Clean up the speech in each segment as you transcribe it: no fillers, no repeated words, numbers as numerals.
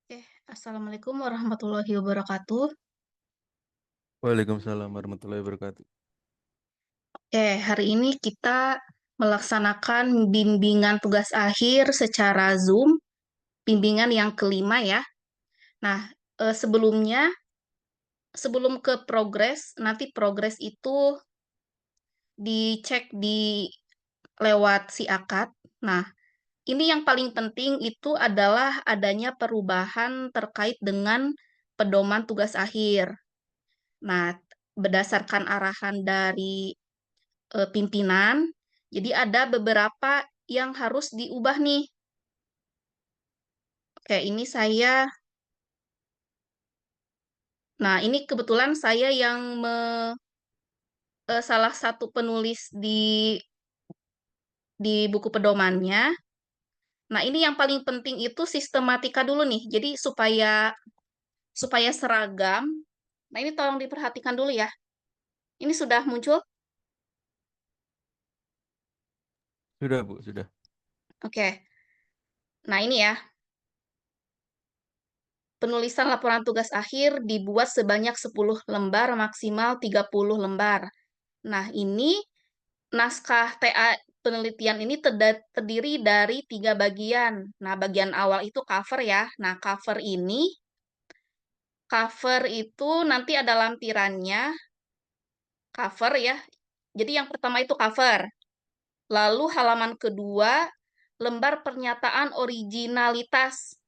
Oke, Assalamualaikum warahmatullahi wabarakatuh. Waalaikumsalam warahmatullahi wabarakatuh. Oke, hari ini kita melaksanakan bimbingan tugas akhir secara Zoom, bimbingan yang kelima ya. Nah, sebelum ke progres, nanti progres itu dicek lewat si akad. Nah, ini yang paling penting itu adalah adanya perubahan terkait dengan pedoman tugas akhir. Nah, berdasarkan arahan dari pimpinan. Jadi ada beberapa yang harus diubah nih. Oke, ini kebetulan saya yang salah satu penulis di buku pedomannya. Nah, ini yang paling penting itu sistematika dulu nih. Jadi supaya seragam. Nah, ini tolong diperhatikan dulu ya. Ini sudah muncul? Sudah, Bu, sudah. Oke. Nah, ini ya. Penulisan laporan tugas akhir dibuat sebanyak 10 lembar, maksimal 30 lembar. Nah, ini naskah TA penelitian ini terdiri dari 3 bagian. Nah, bagian awal itu cover ya. Nah, cover itu nanti ada lampirannya, cover ya. Jadi yang pertama itu cover. Lalu halaman kedua, lembar pernyataan originalitas.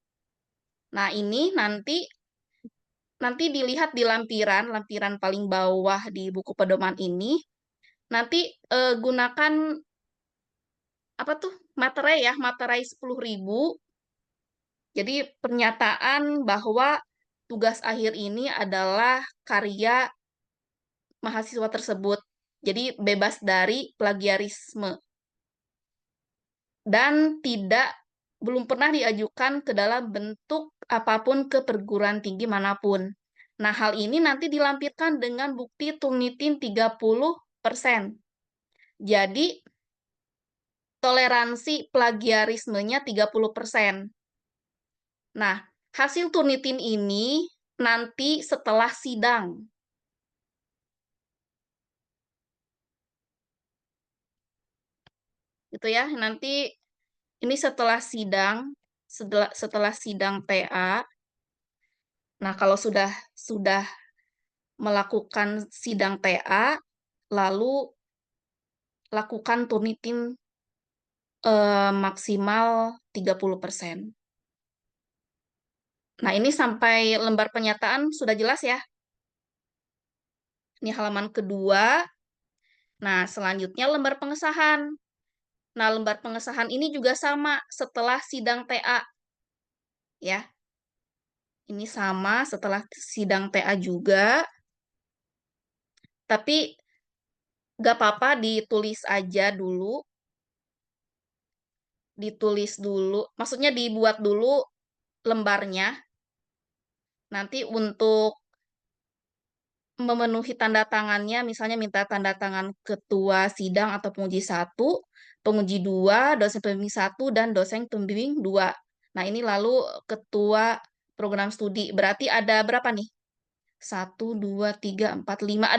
Nah, ini nanti dilihat di lampiran paling bawah di buku pedoman ini. Nanti gunakan apa tuh? Materai 10.000. Jadi pernyataan bahwa tugas akhir ini adalah karya mahasiswa tersebut. Jadi bebas dari plagiarisme dan belum pernah diajukan ke dalam bentuk apapun ke perguruan tinggi manapun. Nah, hal ini nanti dilampirkan dengan bukti Turnitin 30%. Jadi toleransi plagiarismenya 30%. Nah, hasil Turnitin ini nanti setelah sidang. Gitu ya. Nanti ini setelah sidang TA. Nah, kalau sudah melakukan sidang TA, lalu lakukan Turnitin maksimal 30%. Nah, ini sampai lembar pernyataan sudah jelas ya. Ini halaman kedua. Nah, selanjutnya lembar pengesahan. Nah, lembar pengesahan ini juga sama setelah sidang TA. Ya, ini sama setelah sidang TA juga. Tapi gak apa-apa ditulis dulu, maksudnya dibuat dulu lembarnya. Nanti untuk memenuhi tanda tangannya, misalnya minta tanda tangan ketua sidang atau penguji 1, penguji 2, dosen pembimbing 1, dan dosen pembimbing 2. Nah, ini lalu ketua program studi. Berarti ada berapa nih? 1, 2, 3, 4, 5.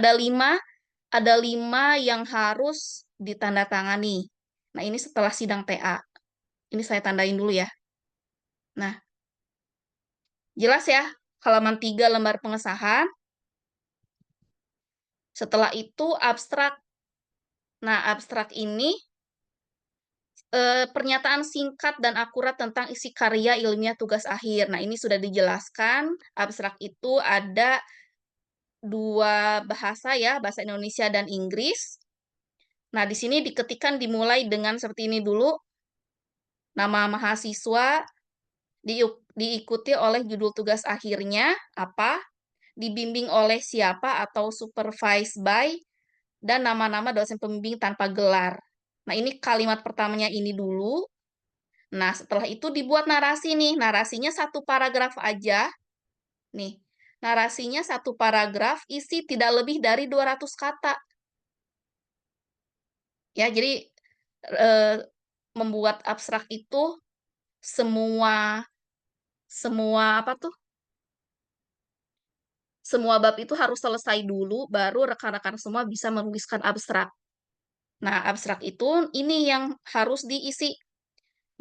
Ada lima yang harus ditandatangani. Nah, ini setelah sidang TA. Ini saya tandain dulu ya. Nah, jelas ya, halaman 3 lembar pengesahan. Setelah itu abstrak. Nah, abstrak ini pernyataan singkat dan akurat tentang isi karya ilmiah tugas akhir. Nah, ini sudah dijelaskan. Abstrak itu ada 2 bahasa ya, bahasa Indonesia dan Inggris. Nah, di sini diketikkan dimulai dengan seperti ini dulu. Nama mahasiswa, diikuti oleh judul tugas akhirnya, apa, dibimbing oleh siapa atau supervised by, dan nama-nama dosen pembimbing tanpa gelar. Nah, ini kalimat pertamanya ini dulu. Nah, setelah itu dibuat narasi nih. Narasinya 1 paragraf aja. Nih, narasinya 1 paragraf, isi tidak lebih dari 200 kata. Ya, jadi membuat abstrak itu semua semua apa tuh? Semua bab itu harus selesai dulu, baru rekan-rekan semua bisa menuliskan abstrak. Nah, abstrak itu ini yang harus diisi.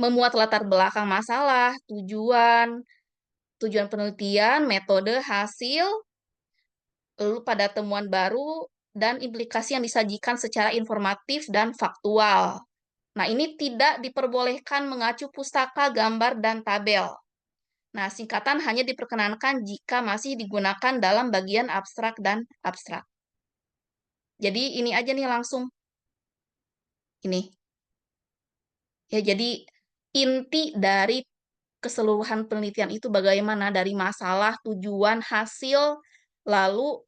Memuat latar belakang masalah, tujuan penelitian, metode, hasil, lalu pada temuan baru, dan implikasi yang disajikan secara informatif dan faktual. Nah, ini tidak diperbolehkan mengacu pustaka, gambar, dan tabel. Nah, singkatan hanya diperkenankan jika masih digunakan dalam bagian abstrak dan abstrak. Jadi ini aja nih langsung. Ini. Ya, jadi inti dari keseluruhan penelitian itu bagaimana dari masalah, tujuan, hasil, lalu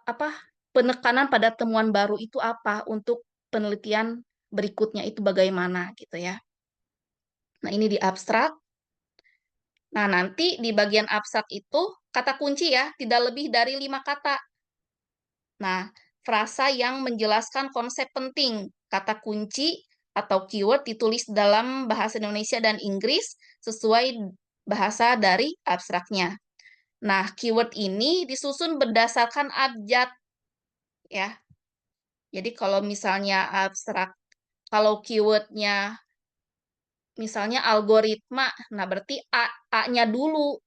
apa penekanan pada temuan baru itu apa untuk penelitian berikutnya itu bagaimana gitu ya. Nah, ini di abstrak. Nah, nanti di bagian abstrak itu kata kunci ya, tidak lebih dari 5 kata. Nah, frasa yang menjelaskan konsep penting, kata kunci atau keyword ditulis dalam bahasa Indonesia dan Inggris sesuai bahasa dari abstraknya. Nah, keyword ini disusun berdasarkan abjad ya. Jadi kalau misalnya abstrak, kalau keywordnya misalnya algoritma, nah berarti A-nya dulu.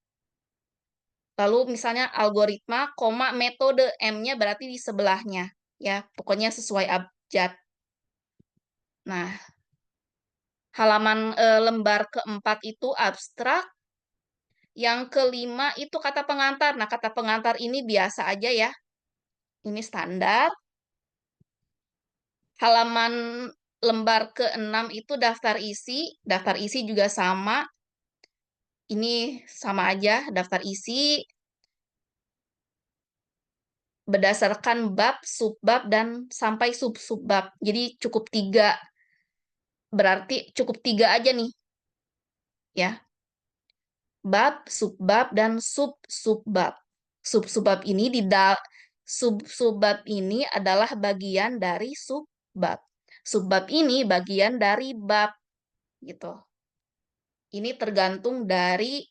Lalu misalnya algoritma, koma metode, M-nya berarti di sebelahnya. Ya, pokoknya sesuai abjad. Nah, halaman lembar keempat itu abstrak. Yang kelima itu kata pengantar. Nah, kata pengantar ini biasa aja ya. Ini standar. Halaman lembar keenam itu daftar isi. Daftar isi juga sama. Ini sama aja, daftar isi berdasarkan bab, subbab, dan sampai sub-subbab. Jadi cukup tiga. Berarti cukup tiga aja nih. Ya, bab, subbab, dan sub-subbab. Sub-subbab ini sub-subbab ini adalah bagian dari subbab. Subbab ini bagian dari bab gitu. Ini tergantung dari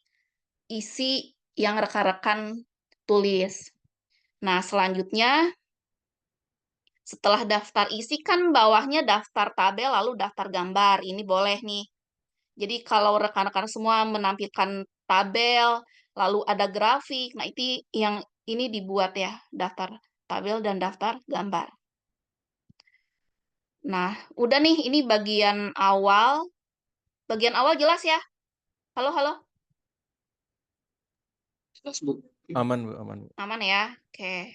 isi yang rekan-rekan tulis. Nah, selanjutnya setelah daftar isi kan bawahnya daftar tabel lalu daftar gambar. Ini boleh nih. Jadi kalau rekan-rekan semua menampilkan tabel, lalu ada grafik, nah itu yang ini dibuat ya, daftar tabel dan daftar gambar. Nah, udah nih, ini bagian awal. Bagian awal jelas ya? Halo, halo? Jelas, Bu. Aman, Bu, aman, Bu. Aman ya? Oke.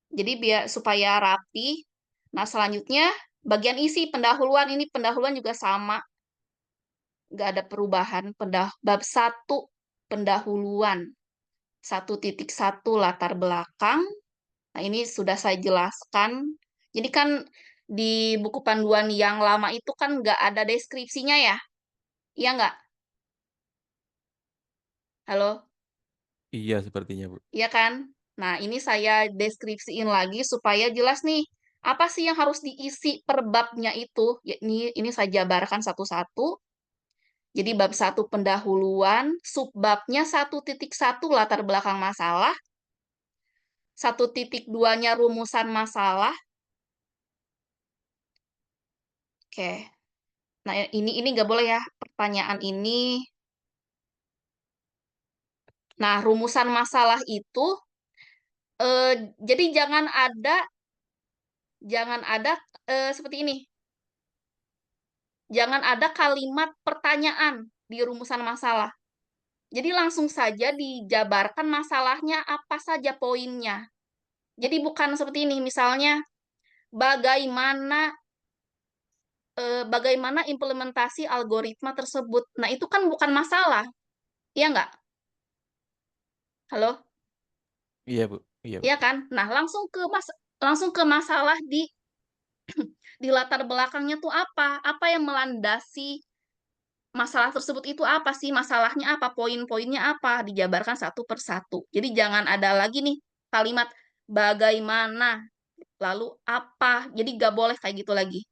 Jadi biar supaya rapi. Nah, selanjutnya bagian isi pendahuluan. Ini pendahuluan juga sama. Nggak ada perubahan. Bab 1 pendahuluan. 1.1 latar belakang. Nah, ini sudah saya jelaskan. Jadi kan di buku panduan yang lama itu kan nggak ada deskripsinya ya? Iya nggak? Halo? Iya, sepertinya, Bu. Iya kan? Nah, ini saya deskripsiin lagi supaya jelas nih, apa sih yang harus diisi per babnya itu? Ya, ini saya jabarkan satu-satu. Jadi bab 1 pendahuluan, subbabnya 1.1 latar belakang masalah, 1.2-nya rumusan masalah. Oke. Nah, ini nggak boleh ya, pertanyaan ini. Nah, rumusan masalah itu, jadi jangan ada seperti ini. Jangan ada kalimat pertanyaan di rumusan masalah. Jadi langsung saja dijabarkan masalahnya apa saja poinnya. Jadi bukan seperti ini, misalnya bagaimana bagaimana implementasi algoritma tersebut. Nah, itu kan bukan masalah. Iya nggak? Halo? Iya, Bu. Iya, Bu. Iya kan? Nah, langsung ke masalah di latar belakangnya tuh apa? Apa yang melandasi masalah tersebut itu apa sih? Masalahnya apa? Poin-poinnya apa? Dijabarkan satu per satu. Jadi jangan ada lagi nih kalimat bagaimana, lalu apa. Jadi nggak boleh kayak gitu lagi.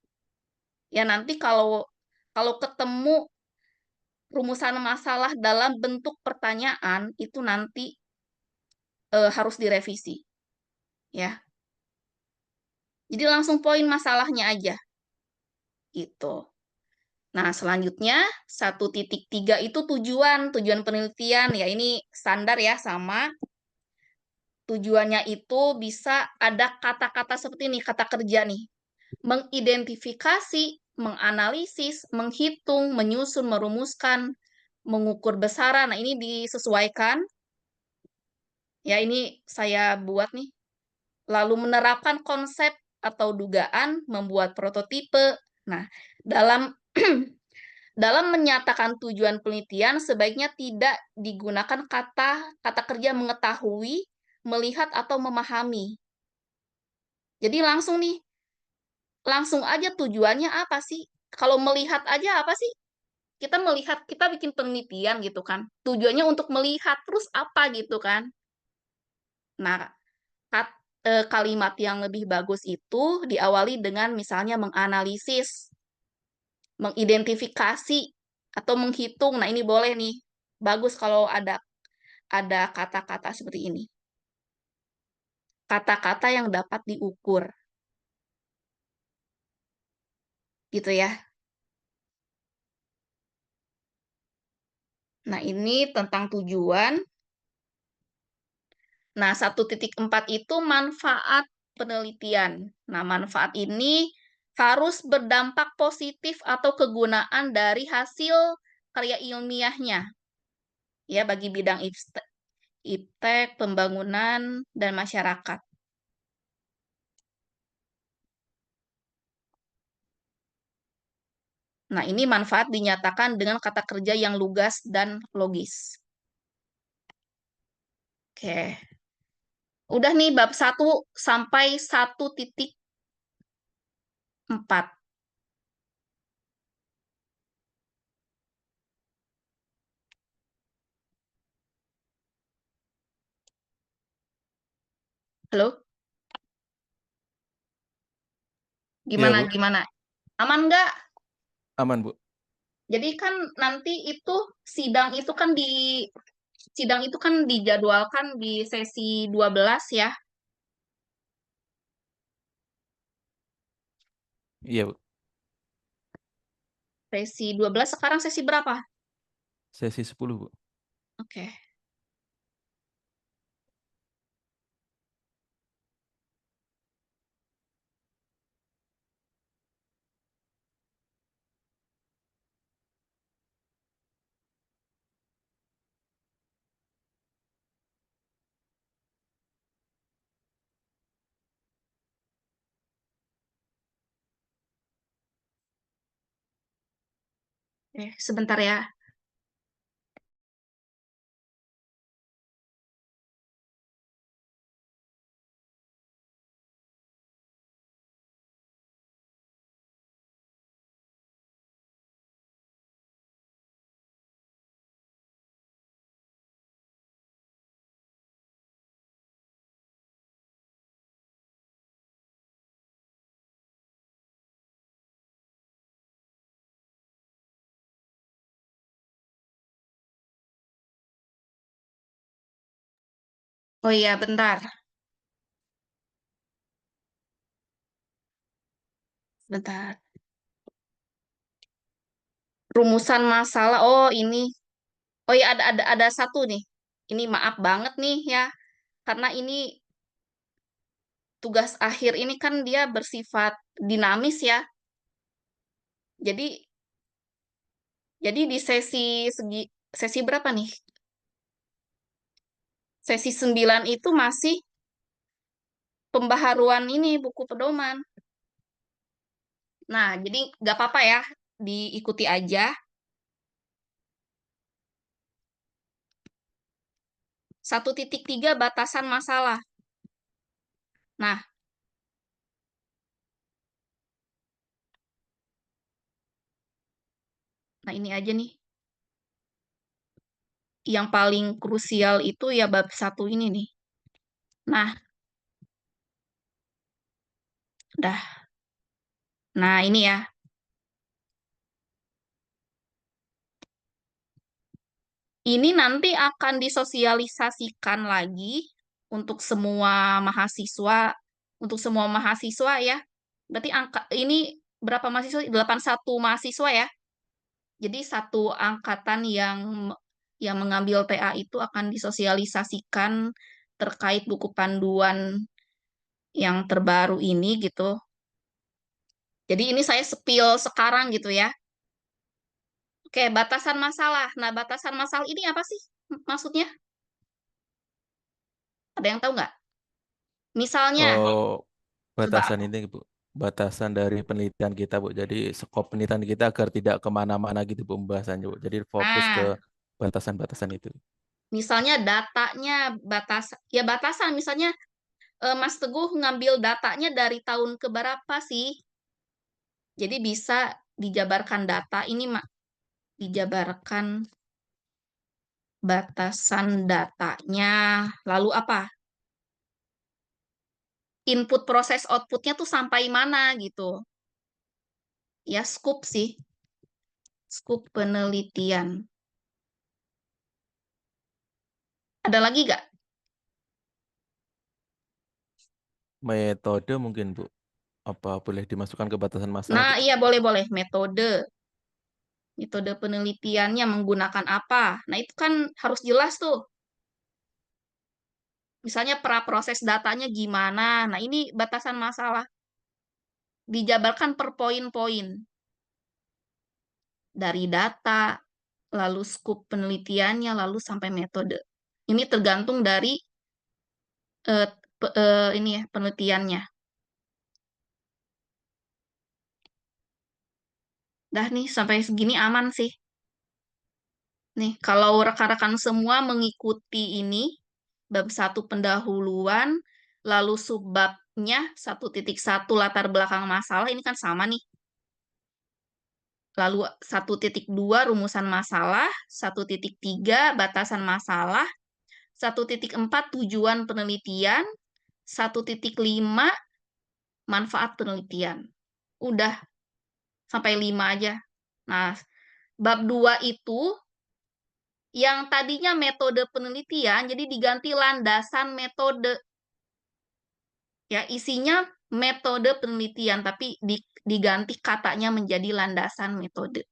Ya nanti kalau kalau ketemu rumusan masalah dalam bentuk pertanyaan itu nanti, harus direvisi, ya. Jadi langsung poin masalahnya aja, gitu. Nah, selanjutnya 1.3 itu tujuan penelitian, ya ini standar ya, sama. Tujuannya itu bisa ada kata-kata seperti ini, kata kerja nih. Mengidentifikasi, menganalisis, menghitung, menyusun, merumuskan, mengukur besaran. Nah, ini disesuaikan. Ya, ini saya buat nih. Lalu menerapkan konsep atau dugaan, membuat prototipe. Nah, dalam dalam menyatakan tujuan penelitian sebaiknya tidak digunakan kata kerja mengetahui, melihat atau memahami. Jadi langsung nih, langsung aja tujuannya apa sih? Kalau melihat aja apa sih? Kita melihat, kita bikin penelitian gitu kan. Tujuannya untuk melihat, terus apa gitu kan. Nah, kalimat yang lebih bagus itu diawali dengan misalnya menganalisis, mengidentifikasi, atau menghitung. Nah, ini boleh nih. Bagus kalau ada kata-kata seperti ini. Kata-kata yang dapat diukur. Gitu ya. Nah, ini tentang tujuan. Nah, 1.4 itu manfaat penelitian. Nah, manfaat ini harus berdampak positif atau kegunaan dari hasil karya ilmiahnya. Ya, bagi bidang iptek, pembangunan, dan masyarakat. Nah, ini manfaat dinyatakan dengan kata kerja yang lugas dan logis. Oke. Udah nih bab 1 sampai 1.4. Halo? Iya, Gimana Bu. gimana? Aman nggak? Aman, Bu. Jadi kan nanti itu sidang itu kan sidang itu kan dijadwalkan di sesi 12 ya. Iya, Bu. Sesi 12 sekarang sesi berapa? Sesi 10, Bu. Oke. Sebentar ya. Oh iya, bentar. Bentar. Rumusan masalah. Oh, ini. Oh iya, ada satu nih. Ini maaf banget nih ya. Karena ini tugas akhir ini kan dia bersifat dinamis ya. Jadi di sesi berapa nih? Sesi 9 itu masih pembaharuan ini buku pedoman. Nah, jadi nggak apa-apa ya, diikuti aja. 1.3 batasan masalah. Nah, ini aja nih. Yang paling krusial itu ya bab 1 ini nih. Nah, udah. Nah, ini ya. Ini nanti akan disosialisasikan lagi untuk semua mahasiswa, ya. Berarti ini berapa mahasiswa? 81 mahasiswa ya. Jadi satu angkatan yang mengambil TA itu akan disosialisasikan terkait buku panduan yang terbaru ini gitu. Jadi ini saya spill sekarang gitu ya. Oke, batasan masalah. Nah, batasan masalah ini apa sih maksudnya? Ada yang tahu nggak? Misalnya, Oh, coba. batasan ini, Bu. Batasan dari penelitian kita, Bu. Jadi skop penelitian kita agar tidak kemana-mana gitu, Bu, pembahasannya, Bu. Jadi fokus ke Nah, batasan-batasan itu. misalnya datanya batasan. Misalnya Mas Teguh ngambil datanya dari tahun ke berapa sih? Jadi bisa dijabarkan data ini, Mak. Dijabarkan batasan datanya. Lalu apa? Input proses outputnya tuh sampai mana gitu. Ya, scoop sih. Scoop penelitian. Ada lagi nggak? Metode mungkin, Bu. Apa boleh dimasukkan ke batasan masalah, Nah, Bu? iya boleh-boleh. Metode penelitiannya menggunakan apa? Nah, itu kan harus jelas tuh. Misalnya praproses datanya gimana. Nah, ini batasan masalah. Dijabarkan per poin-poin. Dari data, lalu skup penelitiannya, lalu sampai metode. Ini tergantung dari ini ya, penelitiannya. Dah nih, sampai segini aman sih. Nih, kalau rekan-rekan semua mengikuti ini, bab 1 pendahuluan, lalu subbabnya 1.1 latar belakang masalah, ini kan sama nih. Lalu 1.2 rumusan masalah, 1.3 batasan masalah, 1.4 tujuan penelitian, 1.5 manfaat penelitian. Udah, sampai 5 aja. Nah, bab 2 itu yang tadinya metode penelitian, jadi diganti landasan metode. Ya, isinya metode penelitian, tapi diganti katanya menjadi landasan metode.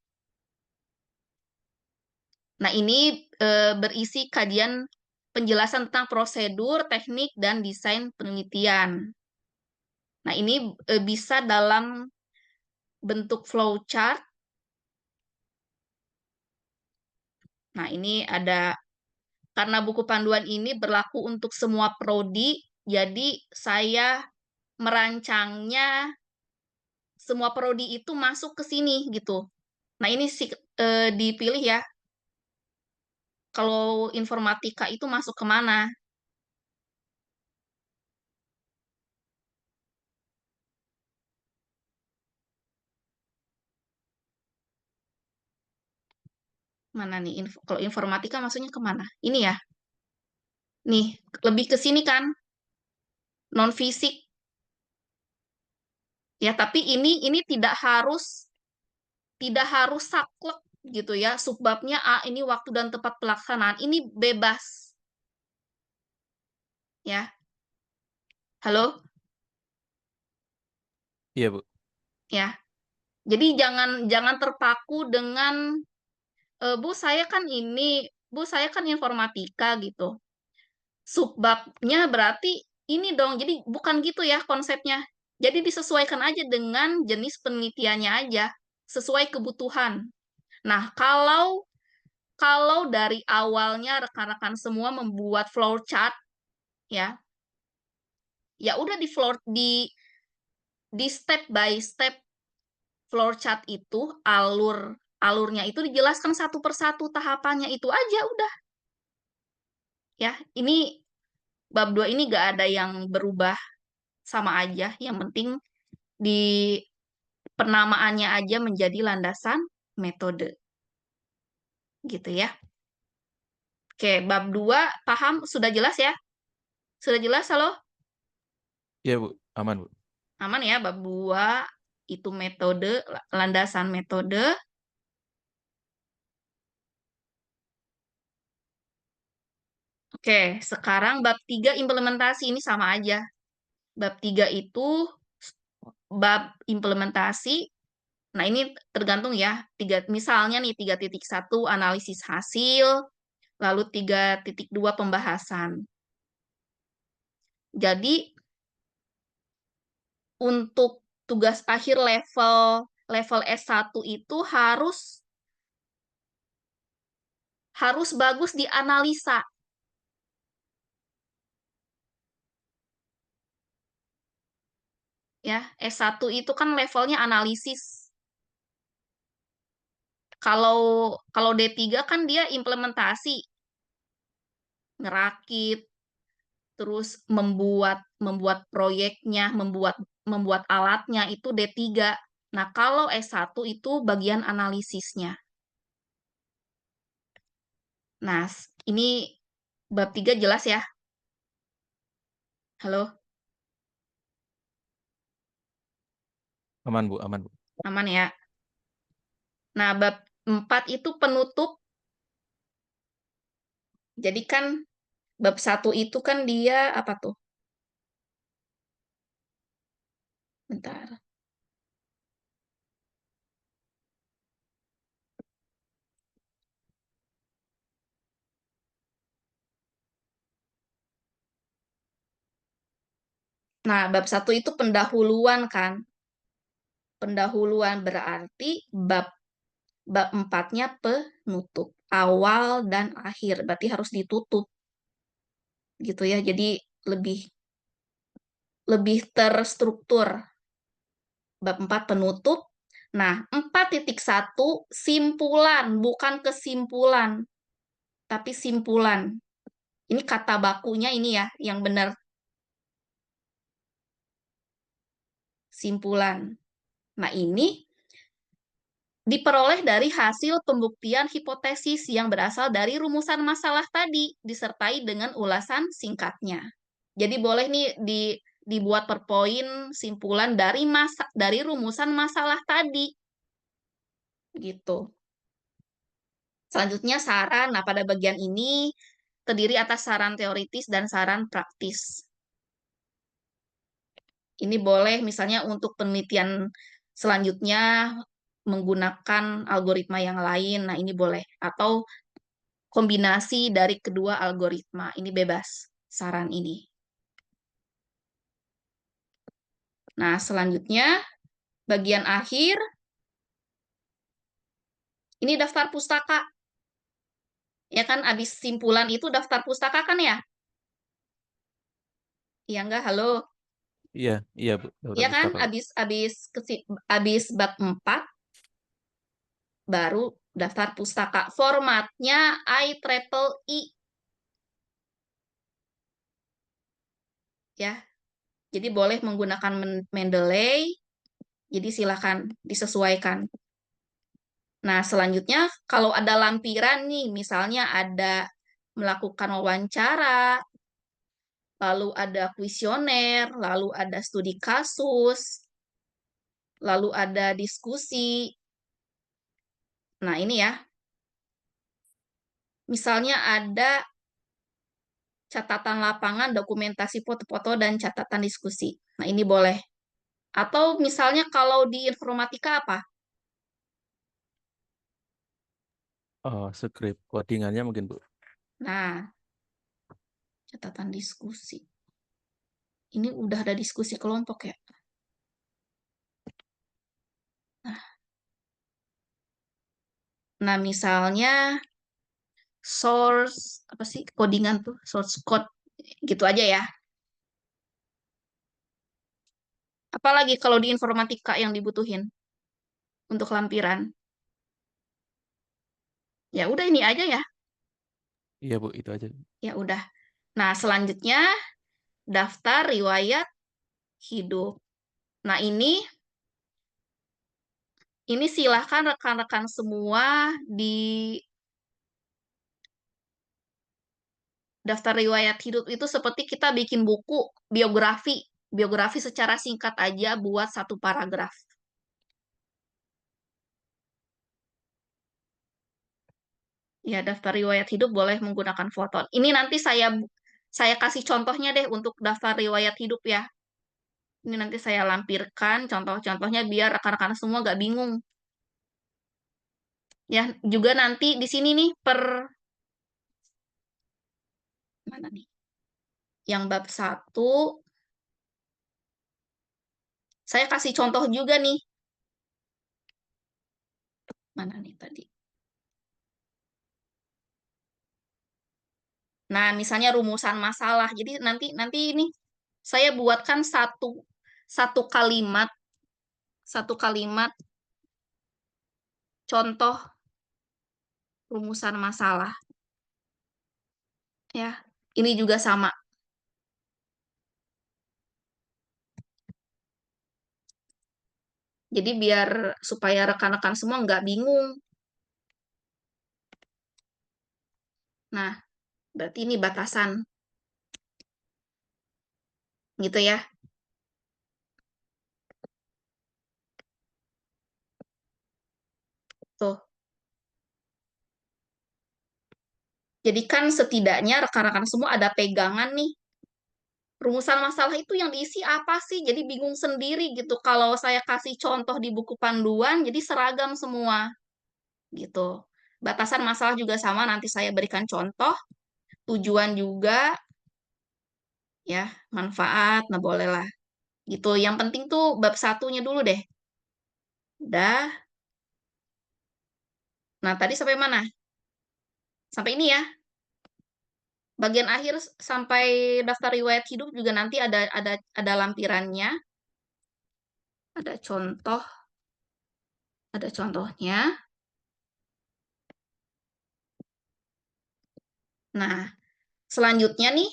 Nah, ini berisi kajian penjelasan tentang prosedur, teknik, dan desain penelitian. Nah, ini bisa dalam bentuk flowchart. Nah, ini ada, karena buku panduan ini berlaku untuk semua prodi, jadi saya merancangnya semua prodi itu masuk ke sini gitu. Nah, ini dipilih ya. Kalau informatika itu masuk ke mana? Mana nih? Kalau informatika masuknya ke mana? Ini ya. Nih, lebih ke sini kan? Non fisik. Ya, tapi ini tidak harus saklek gitu ya. Subbabnya ini waktu dan tempat pelaksanaan. Ini bebas ya. Halo? Iya, Bu. Ya. Jadi jangan jangan terpaku dengan Bu saya kan Bu saya kan informatika gitu. Subbabnya berarti ini dong. Jadi bukan gitu ya konsepnya. Jadi disesuaikan aja dengan jenis penelitiannya aja, sesuai kebutuhan. Nah, kalau dari awalnya rekan-rekan semua membuat flowchart ya, ya udah di step by step flowchart itu alurnya itu dijelaskan satu persatu tahapannya itu aja udah ya. Ini bab 2 ini gak ada yang berubah, sama aja. Yang penting di penamaannya aja menjadi landasan metode gitu ya. Oke, bab 2 paham? Sudah jelas ya? Sudah jelas, halo? Iya, Bu. Aman, Bu. Aman ya, bab 2 itu metode, landasan metode. Oke, sekarang bab 3 implementasi ini sama aja. Bab 3 itu bab implementasi. Nah, ini tergantung ya. Misalnya nih 3.1 analisis hasil, lalu 3.2 pembahasan. Jadi untuk tugas akhir level S1 itu harus bagus di analisa. Ya, S1 itu kan levelnya analisis. Kalau kalau D3 kan dia implementasi, ngerakit, terus membuat membuat proyeknya, membuat alatnya itu D3. Nah, kalau S1 itu bagian analisisnya. Nah, ini bab 3 jelas ya? Halo, Aman, Bu, aman, Bu. aman ya? Nah, bab 4 itu penutup. Jadi kan bab 1 itu kan dia apa tuh? Bentar. Nah, bab 1 itu pendahuluan kan? Pendahuluan berarti bab 4-nya penutup. Awal dan akhir. Berarti harus ditutup. Gitu ya. Jadi lebih lebih terstruktur. Bab 4 penutup. Nah, 4.1 simpulan, bukan kesimpulan, tapi simpulan. Ini kata bakunya ini ya, yang benar. Simpulan. Nah, ini diperoleh dari hasil pembuktian hipotesis yang berasal dari rumusan masalah tadi, disertai dengan ulasan singkatnya. Jadi boleh nih dibuat per poin simpulan dari rumusan masalah tadi. Gitu. Selanjutnya saran. Nah, pada bagian ini terdiri atas saran teoritis dan saran praktis. Ini boleh misalnya untuk penelitian selanjutnya menggunakan algoritma yang lain. Nah, ini boleh. Atau kombinasi dari kedua algoritma. Ini bebas saran ini. Nah, selanjutnya bagian akhir ini daftar pustaka. Ya kan, habis simpulan itu daftar pustaka kan ya? Iya enggak? Halo. Iya, iya, Bu. Daftar Iya kan, pustaka, Bu. habis bab 4 baru daftar pustaka. Formatnya IEEE ya. Jadi boleh menggunakan Mendeley. Jadi silakan disesuaikan. Nah, selanjutnya kalau ada lampiran nih, misalnya ada melakukan wawancara, lalu ada kuesioner, lalu ada studi kasus, lalu ada diskusi. Nah, ini ya. Misalnya ada catatan lapangan, dokumentasi foto-foto, dan catatan diskusi. Nah, ini boleh. Atau misalnya kalau di informatika apa? Oh, script codingannya mungkin, Bu. Nah, catatan diskusi. Ini udah ada diskusi kelompok ya. Nah, misalnya source apa sih codingan tuh, source code gitu aja ya. Apalagi kalau di informatika yang dibutuhin untuk lampiran. Ya udah ini aja ya. Iya, Bu, itu aja. Ya udah. Nah, selanjutnya daftar riwayat hidup. Nah, ini silahkan rekan-rekan semua di daftar riwayat hidup itu seperti kita bikin buku biografi. Biografi secara singkat aja buat satu paragraf. Ya, daftar riwayat hidup boleh menggunakan foto. Ini nanti saya kasih contohnya deh untuk daftar riwayat hidup ya. Ini nanti saya lampirkan contoh-contohnya biar rekan-rekan semua gak bingung. Ya, juga nanti di sini nih mana nih? Yang bab 1 saya kasih contoh juga nih. Mana nih tadi? Nah, misalnya rumusan masalah. Jadi nanti nanti ini saya buatkan satu kalimat satu kalimat contoh rumusan masalah ya. Ini juga sama. Jadi biar supaya rekan-rekan semua nggak bingung. Nah, berarti ini batasan gitu ya. Tuh. Jadi kan setidaknya rekan-rekan semua ada pegangan nih. Rumusan masalah itu yang diisi apa sih? Jadi bingung sendiri gitu. Kalau saya kasih contoh di buku panduan, jadi seragam semua gitu. Batasan masalah juga sama, nanti saya berikan contoh. Tujuan juga, ya, manfaat, nah boleh lah. Gitu. Yang penting tuh bab satunya dulu deh. Udah. Nah, tadi sampai mana? Sampai ini ya. Bagian akhir sampai daftar riwayat hidup juga nanti ada lampirannya, ada contoh, ada contohnya. Nah, selanjutnya nih,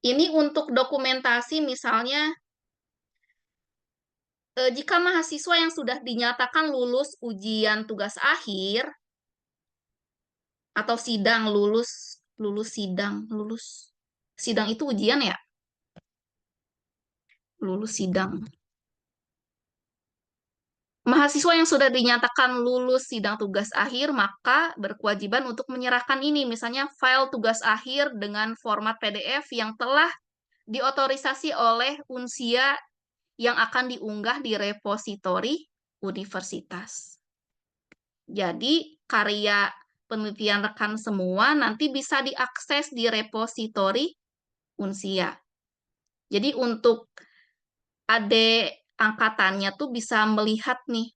ini untuk dokumentasi misalnya jika mahasiswa yang sudah dinyatakan lulus ujian tugas akhir atau sidang lulus lulus sidang lulus sidang itu ujian ya, lulus sidang. Mahasiswa yang sudah dinyatakan lulus sidang tugas akhir, maka berkewajiban untuk menyerahkan ini, misalnya file tugas akhir dengan format PDF yang telah diotorisasi oleh Unsia yang akan diunggah di repositori universitas. Jadi, karya penelitian rekan semua nanti bisa diakses di repositori Unsia. Jadi, untuk adik angkatannya tuh bisa melihat nih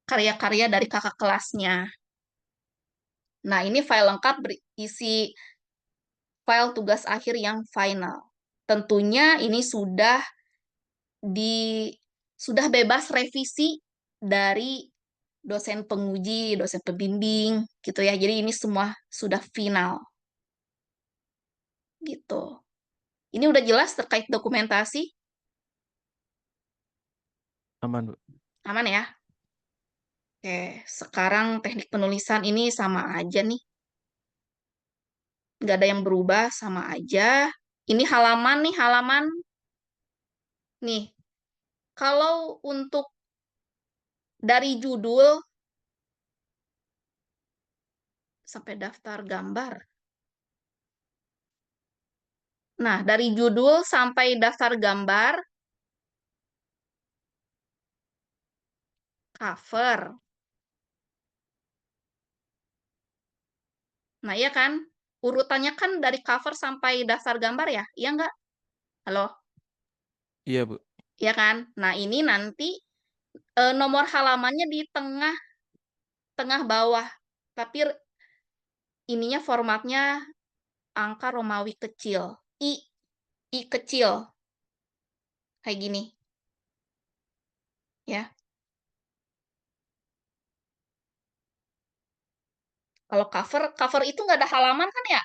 karya-karya dari kakak kelasnya. Nah, ini file lengkap berisi file tugas akhir yang final. Tentunya ini sudah bebas revisi dari dosen penguji, dosen pembimbing gitu ya. Jadi ini semua sudah final gitu. Ini udah jelas terkait dokumentasi? Aman, Bu. Aman ya? Oke, sekarang teknik penulisan ini sama aja nih. Nggak ada yang berubah, sama aja. Ini halaman nih, halaman. Nih, kalau untuk dari judul sampai daftar gambar. Nah, dari judul sampai daftar gambar, cover. Nah, iya kan? Urutannya kan dari cover sampai daftar gambar ya? Iya nggak? Halo? Iya, Bu. Iya kan? Nah, ini nanti nomor halamannya di tengah tengah bawah. Tapi ininya formatnya angka Romawi kecil. I kecil. Kayak gini. Ya. Kalau cover itu nggak ada halaman kan ya?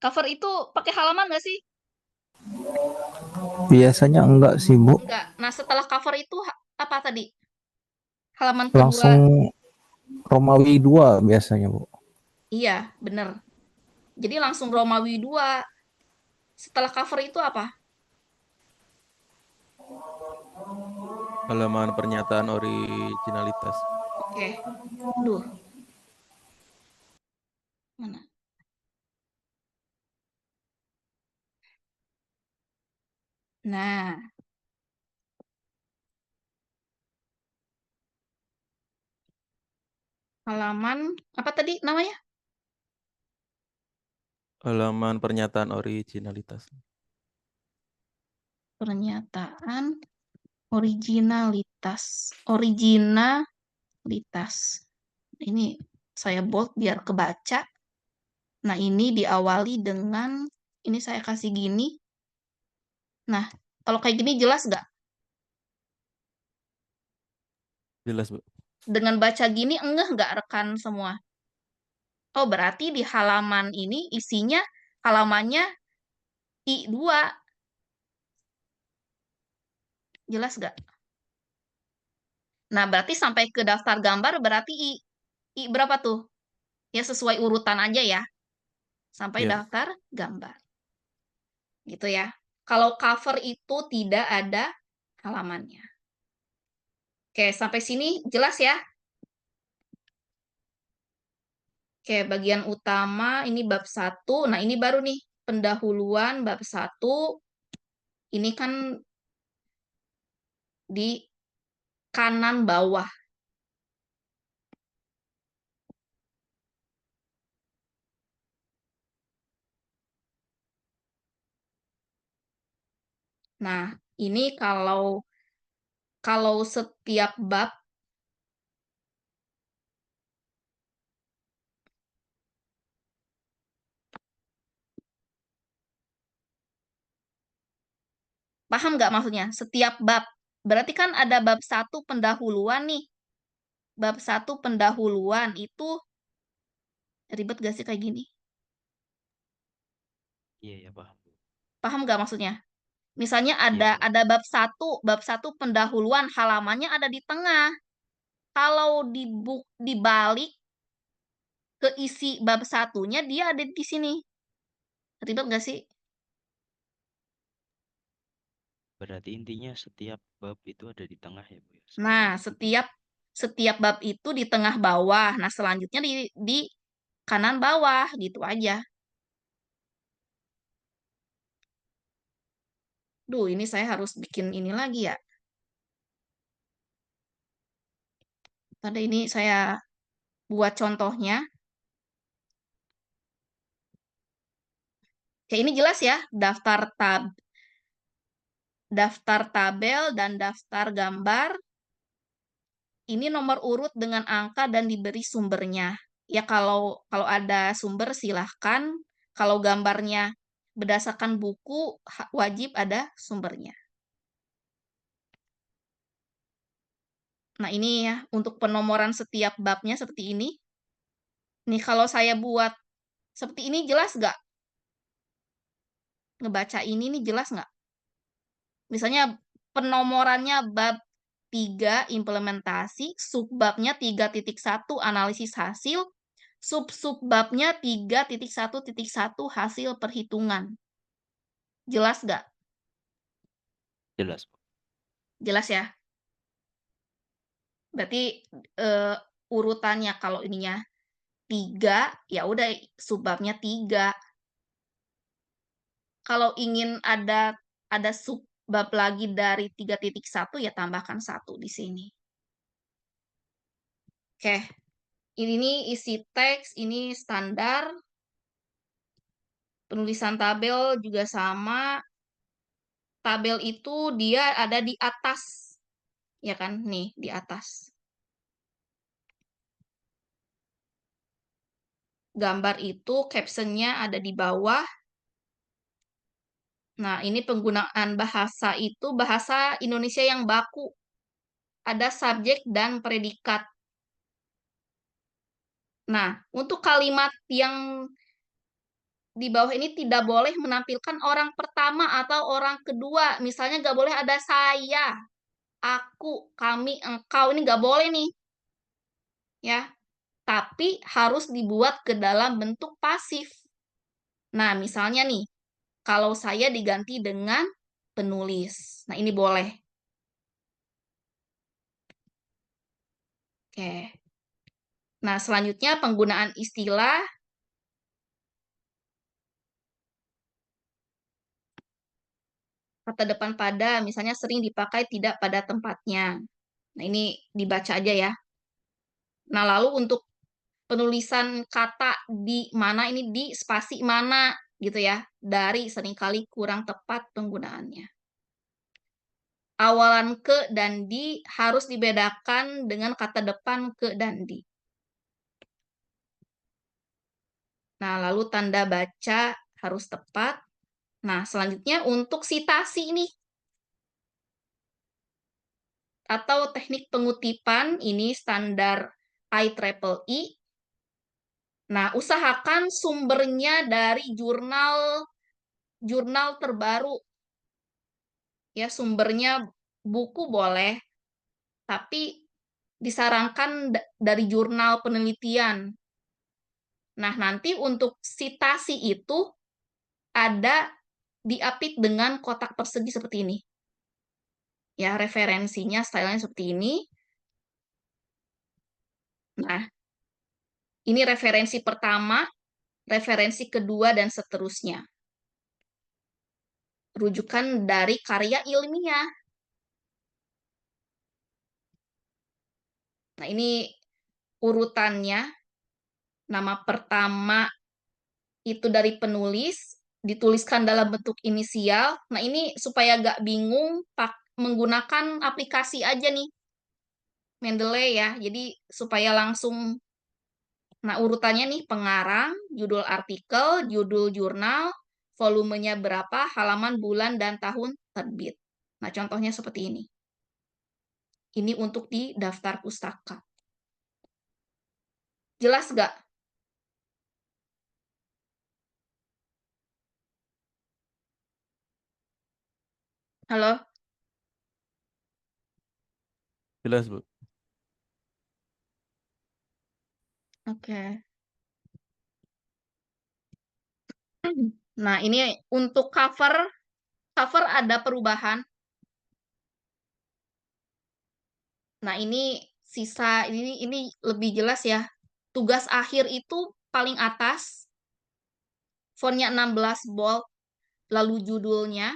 Cover itu pakai halaman nggak sih? Biasanya enggak sih, Bu. Enggak. Nah, setelah cover itu apa tadi? Halaman kedua. Langsung Romawi 2 biasanya, Bu. Iya, bener. Jadi langsung Romawi 2. Setelah cover itu apa? Halaman pernyataan originalitas. Oke. Duh. Nah, halaman apa tadi namanya? Halaman pernyataan originalitas. Pernyataan originalitas. Originalitas. Ini saya bold biar kebaca. Nah, ini diawali dengan, ini saya kasih gini. Nah, kalau kayak gini jelas nggak? Jelas, Bu. Dengan baca gini enggak nggak rekan semua? Oh, berarti di halaman ini isinya halamannya I2. Jelas nggak? Nah, berarti sampai ke daftar gambar berarti I berapa tuh? Ya sesuai urutan aja ya. Sampai Ya, Bu. daftar gambar. Gitu ya. Kalau cover itu tidak ada halamannya. Oke, sampai sini jelas ya? Oke, bagian utama ini bab 1. Nah, ini baru nih pendahuluan bab 1. Ini kan di kanan bawah. Nah, ini kalau setiap bab paham nggak maksudnya? Setiap bab. Berarti kan ada bab 1 pendahuluan nih. Bab 1 pendahuluan itu ribet gak sih kayak gini? Iya, ya paham. Paham nggak maksudnya? Misalnya Iya, ada Bu. ada bab 1 pendahuluan halamannya ada di tengah. Kalau dibalik ke isi bab satunya dia ada di sini. Ribet nggak sih? Berarti intinya setiap bab itu ada di tengah ya, Bu, ya? Nah, Sekalian. setiap bab itu di tengah bawah. Nah, selanjutnya di kanan bawah gitu aja. Duh, ini saya harus bikin ini lagi ya. Tadi ini saya buat contohnya. Kayak ini jelas ya, daftar tabel dan daftar gambar. Ini nomor urut dengan angka dan diberi sumbernya. Ya kalau ada sumber silahkan. Kalau gambarnya berdasarkan buku wajib ada sumbernya. Nah, ini ya untuk penomoran setiap babnya seperti ini. Nih kalau saya buat seperti ini jelas nggak? Ngebaca ini nih jelas nggak? Misalnya penomorannya bab 3 implementasi, subbabnya 3.1 analisis hasil, sub-subbabnya 3.1.1 hasil perhitungan. Jelas nggak? Jelas, Bu. Jelas ya? Berarti eh, urutannya kalau ininya 3, ya udah subbabnya 3. Kalau ingin ada subbab lagi dari 3.1 ya tambahkan 1 di sini. Oke, ini isi teks, ini standar. Penulisan tabel juga sama. Tabel itu dia ada di atas. Ya kan? Nih, di atas. Gambar itu captionnya ada di bawah. Nah, ini penggunaan bahasa itu bahasa Indonesia yang baku. Ada subjek dan predikat. Nah, untuk kalimat yang di bawah ini tidak boleh menampilkan orang pertama atau orang kedua. Misalnya nggak boleh ada saya, aku, kami, engkau. Ini nggak boleh nih. Ya, tapi harus dibuat ke dalam bentuk pasif. Nah, misalnya nih, kalau saya diganti dengan penulis. Nah, ini boleh. Oke. Nah, selanjutnya penggunaan istilah. Kata depan pada, misalnya sering dipakai tidak pada tempatnya. Nah, ini dibaca aja ya. Nah, lalu untuk penulisan kata di mana ini di spasi mana gitu ya. Dari seringkali kurang tepat penggunaannya. Awalan ke dan di harus dibedakan dengan kata depan ke dan di. Nah, lalu tanda baca harus tepat. Nah, selanjutnya untuk citasi ini atau teknik pengutipan ini standar IEEE. Nah, usahakan sumbernya dari jurnal terbaru. Ya, sumbernya buku boleh, tapi disarankan dari jurnal penelitian. Nah, nanti untuk citasi itu ada diapit dengan kotak persegi seperti ini. Ya, referensinya stylenya seperti ini. Nah, ini referensi pertama, referensi kedua, dan seterusnya. Rujukan dari karya ilmiah. Nah, ini urutannya. Nama pertama itu dari penulis, dituliskan dalam bentuk inisial. Nah, ini supaya gak bingung, menggunakan aplikasi aja nih, Mendeley ya. Jadi, supaya langsung, nah urutannya nih, pengarang, judul artikel, judul jurnal, volumenya berapa, halaman, bulan, dan tahun terbit. Nah, contohnya seperti ini. Ini untuk di daftar pustaka. Jelas gak? Halo? Jelas, Bu. Oke. Nah, ini untuk cover ada perubahan. Nah, ini sisa ini lebih jelas ya. Tugas akhir itu paling atas, fontnya 16 bold, lalu judulnya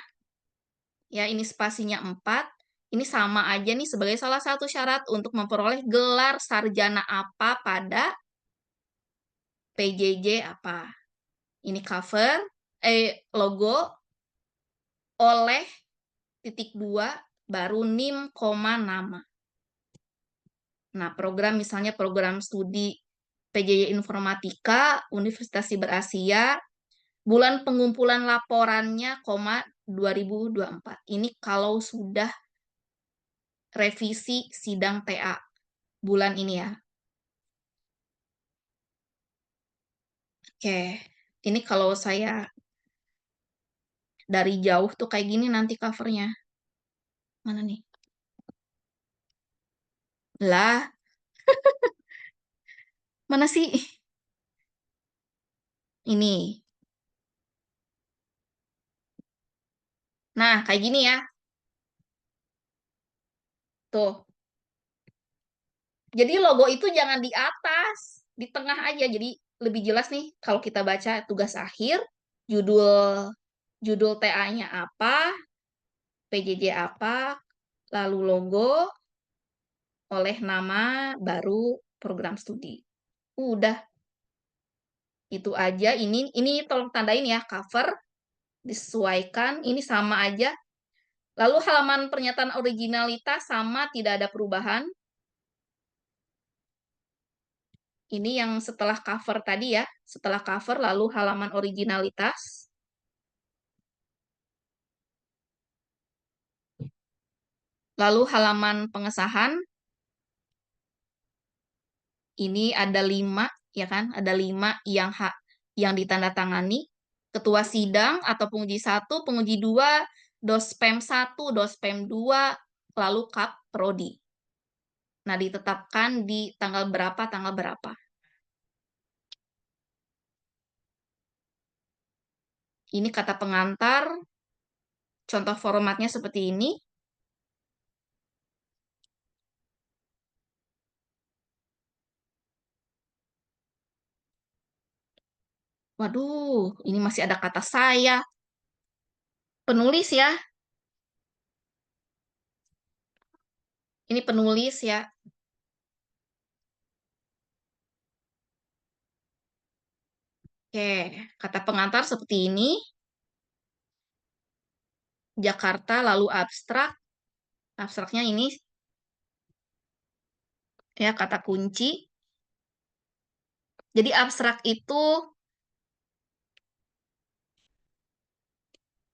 ya ini spasinya 4. Ini sama aja nih sebagai salah satu syarat untuk memperoleh gelar sarjana apa pada PJJ apa. Ini cover, logo oleh titik 2 baru NIM, nama. Nah, program misalnya program studi PJJ Informatika, Universitas Siber Asia, bulan pengumpulan laporannya, 2024. Ini kalau sudah revisi sidang TA bulan ini ya. Oke, ini kalau saya dari jauh tuh kayak gini nanti covernya. Mana nih? Lah, mana sih? Ini. Nah, kayak gini ya. Tuh. Jadi logo itu jangan di atas, di tengah aja. Jadi lebih jelas nih kalau kita baca tugas akhir, judul TA-nya apa, PJJ apa, lalu logo oleh nama baru program studi. Udah itu aja. Ini tolong tandain ya, cover disesuaikan, ini sama aja. Lalu halaman pernyataan originalitas sama, tidak ada perubahan. Ini yang setelah cover tadi ya, setelah cover lalu halaman originalitas. Lalu halaman pengesahan. Ini ada 5, ya kan? Ada 5 yang ditandatangani. Ketua sidang atau penguji 1, penguji 2, dospem 1, dospem 2, lalu kap prodi. Nah, ditetapkan di tanggal berapa, tanggal berapa. Ini kata pengantar, contoh formatnya seperti ini. Waduh, ini masih ada kata saya. Penulis ya. Ini penulis ya. Oke, kata pengantar seperti ini. Jakarta lalu abstrak. Abstraknya ini ya kata kunci. Jadi abstrak itu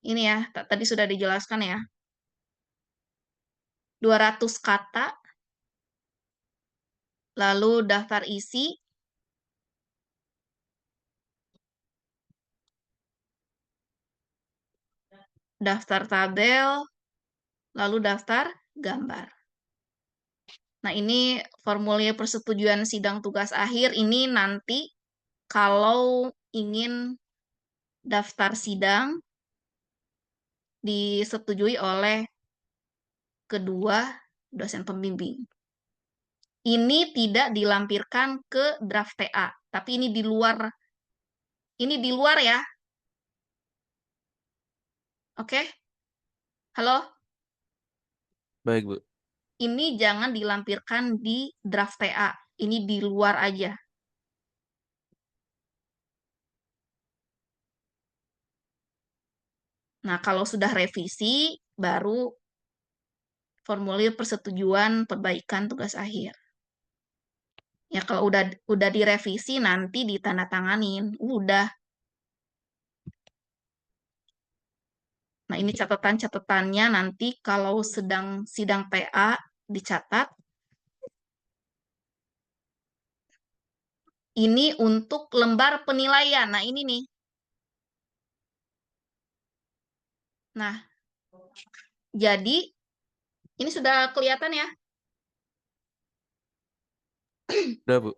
ini ya, tadi sudah dijelaskan ya. 200 kata, lalu daftar isi, daftar tabel, lalu daftar gambar. Nah, ini formulir persetujuan sidang tugas akhir ini nanti kalau ingin daftar sidang disetujui oleh kedua dosen pembimbing. Ini tidak dilampirkan ke draft TA, tapi ini di luar. Ini di luar ya. Oke? Halo? Baik, Bu. Ini jangan dilampirkan di draft TA. Ini di luar aja. Nah, kalau sudah revisi, baru formulir persetujuan perbaikan tugas akhir. Ya, kalau udah direvisi, nanti ditandatanganin. Udah. Nah, ini catatan-catatannya nanti kalau sedang sidang TA dicatat. Ini untuk lembar penilaian. Nah, ini nih. Nah, jadi ini sudah kelihatan ya? Udah, Bu.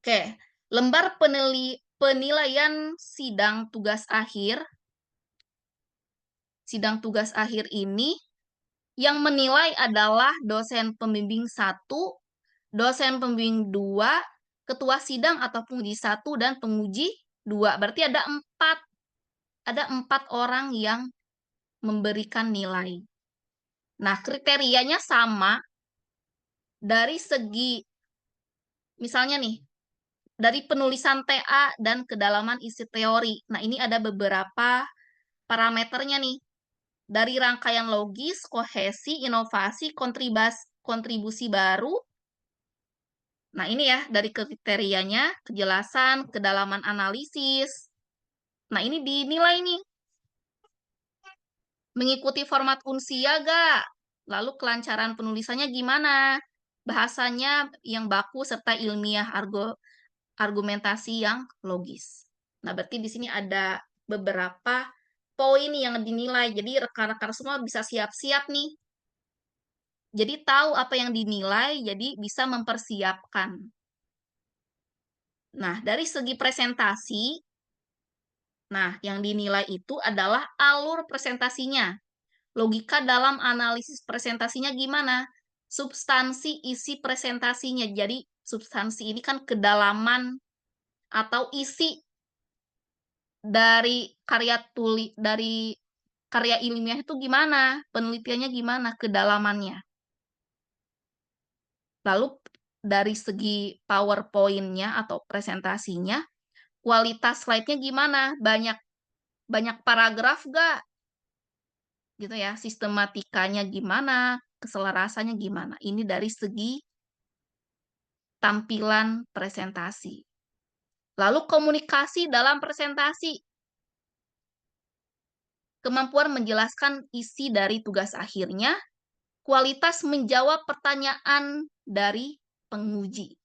Oke, lembar penilaian sidang tugas akhir. Sidang tugas akhir ini yang menilai adalah dosen pembimbing 1, dosen pembimbing 2, ketua sidang atau penguji 1, dan penguji 2. Berarti ada 4. Ada 4 orang yang memberikan nilai. Nah, kriterianya sama dari segi, misalnya nih, dari penulisan TA dan kedalaman isi teori. Nah, ini ada beberapa parameternya nih. Dari rangkaian logis, kohesi, inovasi, kontribusi baru. Nah, ini ya, dari kriterianya, kejelasan, kedalaman analisis. Nah, ini dinilai nih. Mengikuti format Unsia gak? Lalu kelancaran penulisannya gimana? Bahasanya yang baku serta ilmiah argumentasi yang logis. Nah, berarti di sini ada beberapa poin yang dinilai. Jadi rekan-rekan semua bisa siap-siap nih. Jadi tahu apa yang dinilai, jadi bisa mempersiapkan. Nah, dari segi presentasi, nah, yang dinilai itu adalah alur presentasinya. Logika dalam analisis presentasinya gimana? Substansi isi presentasinya. Jadi, substansi ini kan kedalaman atau isi dari karya ilmiah itu gimana? Penelitiannya gimana? Kedalamannya. Lalu dari segi PowerPoint-nya atau presentasinya, kualitas slide-nya gimana? Banyak paragraf gak? Gitu ya, sistematikanya gimana? Keselarasannya gimana? Ini dari segi tampilan presentasi. Lalu komunikasi dalam presentasi. Kemampuan menjelaskan isi dari tugas akhirnya, kualitas menjawab pertanyaan dari penguji.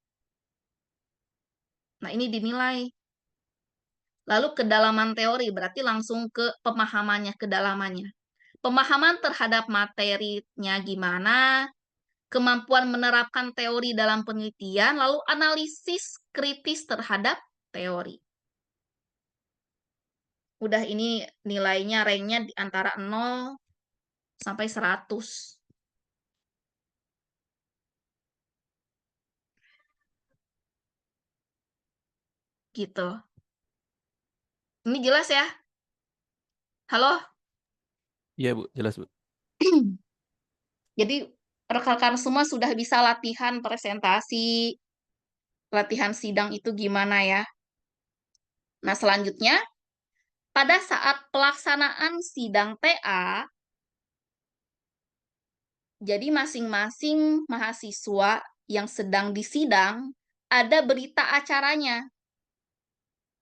Nah, ini dinilai. Lalu kedalaman teori, berarti langsung ke pemahamannya, kedalamannya. Pemahaman terhadap materinya gimana, kemampuan menerapkan teori dalam penelitian, lalu analisis kritis terhadap teori. Udah ini nilainya, ranknya di antara 0 sampai 100. Gitu. Ini jelas ya? Halo? Iya, Bu. Jelas, Bu. Jadi rekan-rekan semua sudah bisa latihan presentasi, latihan sidang itu gimana ya. Nah, selanjutnya, pada saat pelaksanaan sidang TA, jadi masing-masing mahasiswa yang sedang disidang ada berita acaranya.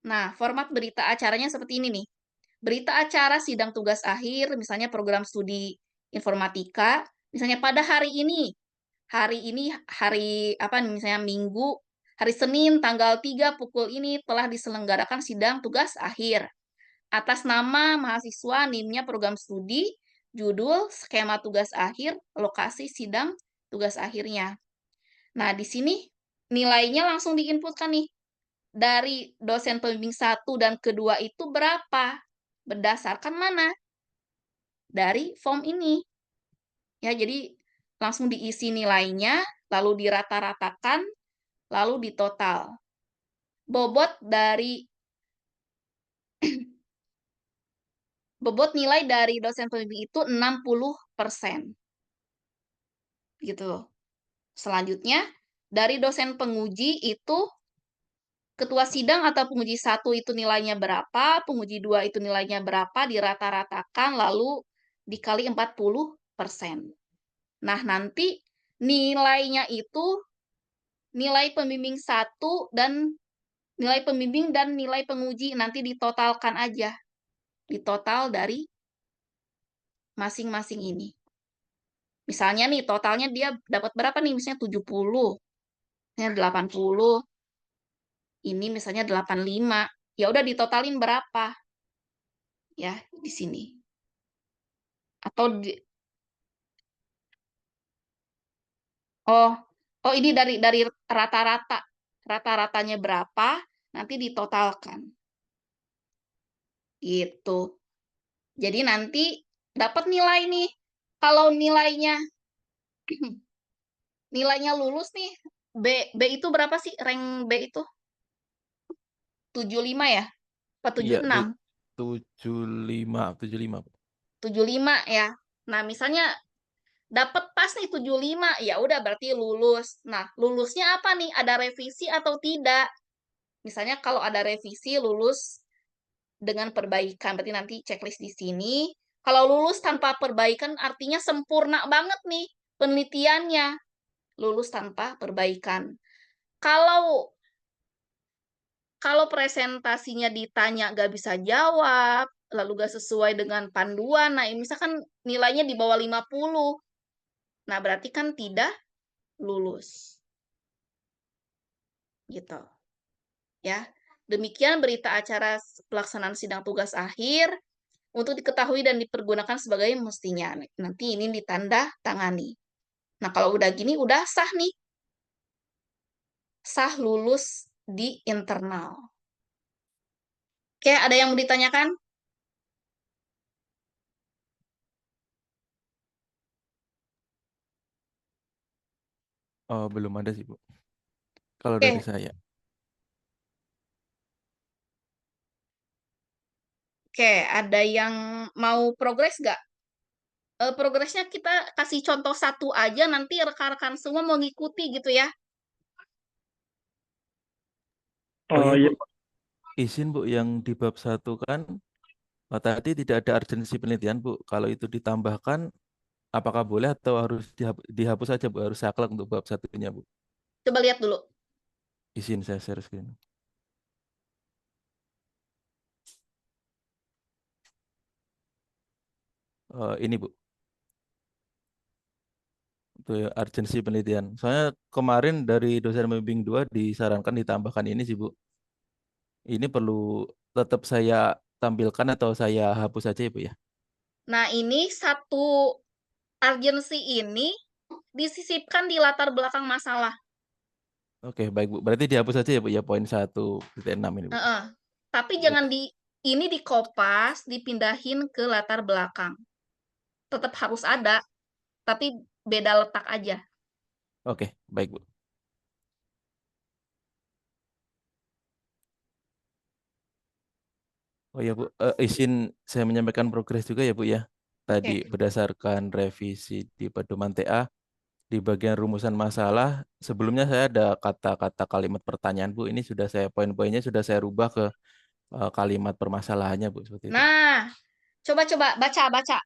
Nah, format berita acaranya seperti ini nih. Berita acara sidang tugas akhir, misalnya program studi informatika, misalnya pada hari ini, hari apa nih, misalnya Minggu, hari Senin tanggal 3 pukul ini telah diselenggarakan sidang tugas akhir. Atas nama mahasiswa, NIM-nya program studi, judul, skema tugas akhir, lokasi sidang tugas akhirnya. Nah, di sini nilainya langsung diinputkan nih. Dari dosen pembimbing 1 dan kedua itu berapa? Berdasarkan mana? Dari form ini. Ya, jadi langsung diisi nilainya, lalu dirata-ratakan, lalu ditotal. Bobot nilai dari dosen pembimbing itu 60%. Gitu. Selanjutnya, dari dosen penguji itu ketua sidang atau penguji 1 itu nilainya berapa, penguji 2 itu nilainya berapa, dirata-ratakan, lalu dikali 40%. Nah, nanti nilainya itu nilai pembimbing 1 dan nilai pembimbing dan nilai penguji nanti ditotalkan aja. Ditotal dari masing-masing ini. Misalnya nih, totalnya dia dapat berapa nih? Misalnya 70, misalnya 80, ini misalnya 85. Ya udah ditotalin berapa? Ya, di sini. Atau oh ini dari rata-rata. Rata-ratanya berapa? Nanti ditotalkan. Gitu. Jadi nanti dapat nilai nih. Kalau nilainya lulus nih, B itu berapa sih? Rank B itu 75 ya? Apa Iya, 76? 75, 75 ya. Nah, misalnya dapat pas nih 75, ya udah berarti lulus. Nah, lulusnya apa nih? Ada revisi atau tidak? Misalnya kalau ada revisi, lulus dengan perbaikan. Berarti nanti checklist di sini. Kalau lulus tanpa perbaikan artinya sempurna banget nih penelitiannya. Lulus tanpa perbaikan. Kalau presentasinya ditanya nggak bisa jawab, lalu nggak sesuai dengan panduan, nah misalkan nilainya di bawah 50, nah berarti kan tidak lulus. Gitu. Ya. Demikian berita acara pelaksanaan sidang tugas akhir untuk diketahui dan dipergunakan sebagai mestinya. Nanti ini ditanda tangani. Nah, kalau udah gini udah sah nih. Sah lulus di internal. Oke, ada yang mau ditanyakan? Oh, belum ada sih, Bu. Kalau Oke. dari saya. Oke, ada yang mau progres nggak? Progresnya kita kasih contoh satu aja, nanti rekan-rekan semua mau ngikuti gitu ya. Oh Oh iya, iya, Bu. Izin, Bu, yang di bab 1 kan tadi tidak ada urgensi penelitian, Bu. Kalau itu ditambahkan, apakah boleh atau harus dihapus saja, Bu? Harus saklek untuk bab 1-nya, Bu. Coba lihat dulu. Izin saya share screen. Ini, Bu. Itu ya, urgensi penelitian. Soalnya kemarin dari dosen pembimbing 2 disarankan ditambahkan ini sih, Bu. Ini perlu tetap saya tampilkan atau saya hapus saja ya, Bu ya? Nah, ini satu urgensi ini disisipkan di latar belakang masalah. Oke, baik, Bu. Berarti dihapus saja ya, Bu ya, poin 1.6 ini, Bu. Tapi Baik. jangan ini dikopas, dipindahin ke latar belakang. Tetap harus ada, tapi beda letak aja. Oke, baik, Bu. Oh ya, Bu, izin saya menyampaikan progres juga ya, Bu ya. Tadi Oke. berdasarkan revisi di pedoman TA, di bagian rumusan masalah, sebelumnya saya ada kata-kata kalimat pertanyaan, Bu. Ini sudah saya poin-poinnya sudah saya rubah ke kalimat permasalahannya, Bu, seperti itu. Nah, coba baca.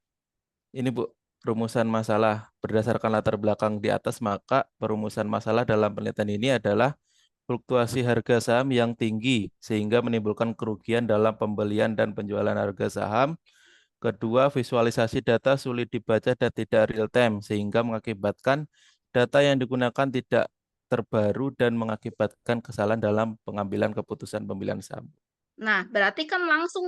Ini, Bu, rumusan masalah berdasarkan latar belakang di atas, maka perumusan masalah dalam penelitian ini adalah fluktuasi harga saham yang tinggi sehingga menimbulkan kerugian dalam pembelian dan penjualan harga saham. Kedua, visualisasi data sulit dibaca dan tidak real time sehingga mengakibatkan data yang digunakan tidak terbaru dan mengakibatkan kesalahan dalam pengambilan keputusan pemilihan saham. Nah, berarti kan langsung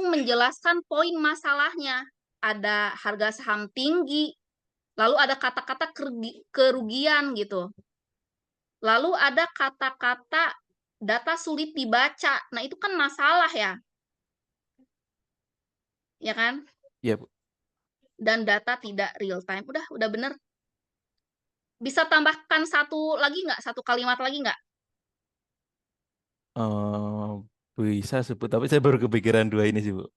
menjelaskan poin masalahnya. Ada harga saham tinggi, lalu ada kata-kata kerugian gitu. Lalu ada kata-kata data sulit dibaca. Nah, itu kan masalah ya. Ya kan? Iya, Bu. Dan data tidak real time. Udah bener. Bisa tambahkan satu lagi nggak? Satu kalimat lagi nggak? Eh, bisa sebut, tapi saya baru kepikiran dua ini sih, Bu.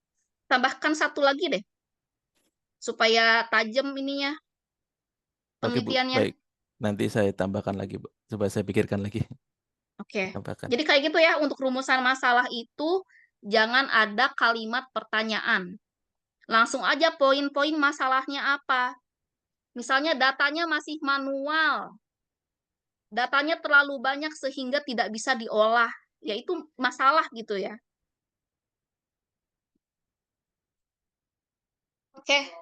Tambahkan satu lagi deh. Supaya tajam ininya, Oke, Bu, penelitiannya. baik. Nanti saya tambahkan lagi, Bu. Coba saya pikirkan lagi. Oke. Tambahkan. Jadi kayak gitu ya, untuk rumusan masalah itu jangan ada kalimat pertanyaan. Langsung aja poin-poin masalahnya apa. Misalnya datanya masih manual. Datanya terlalu banyak sehingga tidak bisa diolah. Ya itu masalah gitu ya. Oke.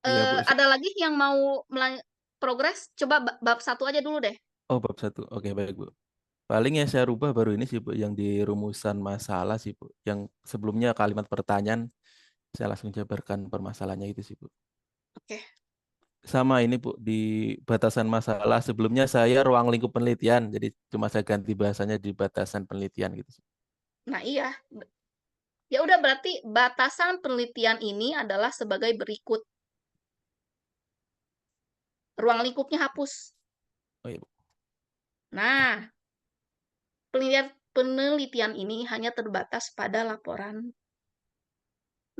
Iya, Bu. Ada lagi yang mau progres? Coba bab 1 aja dulu deh. Oh, bab 1. Oke, baik, Bu. Paling yang saya rubah baru ini sih, Bu, yang di rumusan masalah sih, Bu. Yang sebelumnya kalimat pertanyaan, saya langsung jabarkan permasalahannya itu sih, Bu. Oke. Sama ini, Bu, di batasan masalah sebelumnya saya ruang lingkup penelitian, jadi cuma saya ganti bahasanya di batasan penelitian gitu sih. Nah, iya. Ya udah berarti batasan penelitian ini adalah sebagai berikut. Ruang lingkupnya hapus. Oh iya, Bu. Nah, penelitian ini hanya terbatas pada laporan.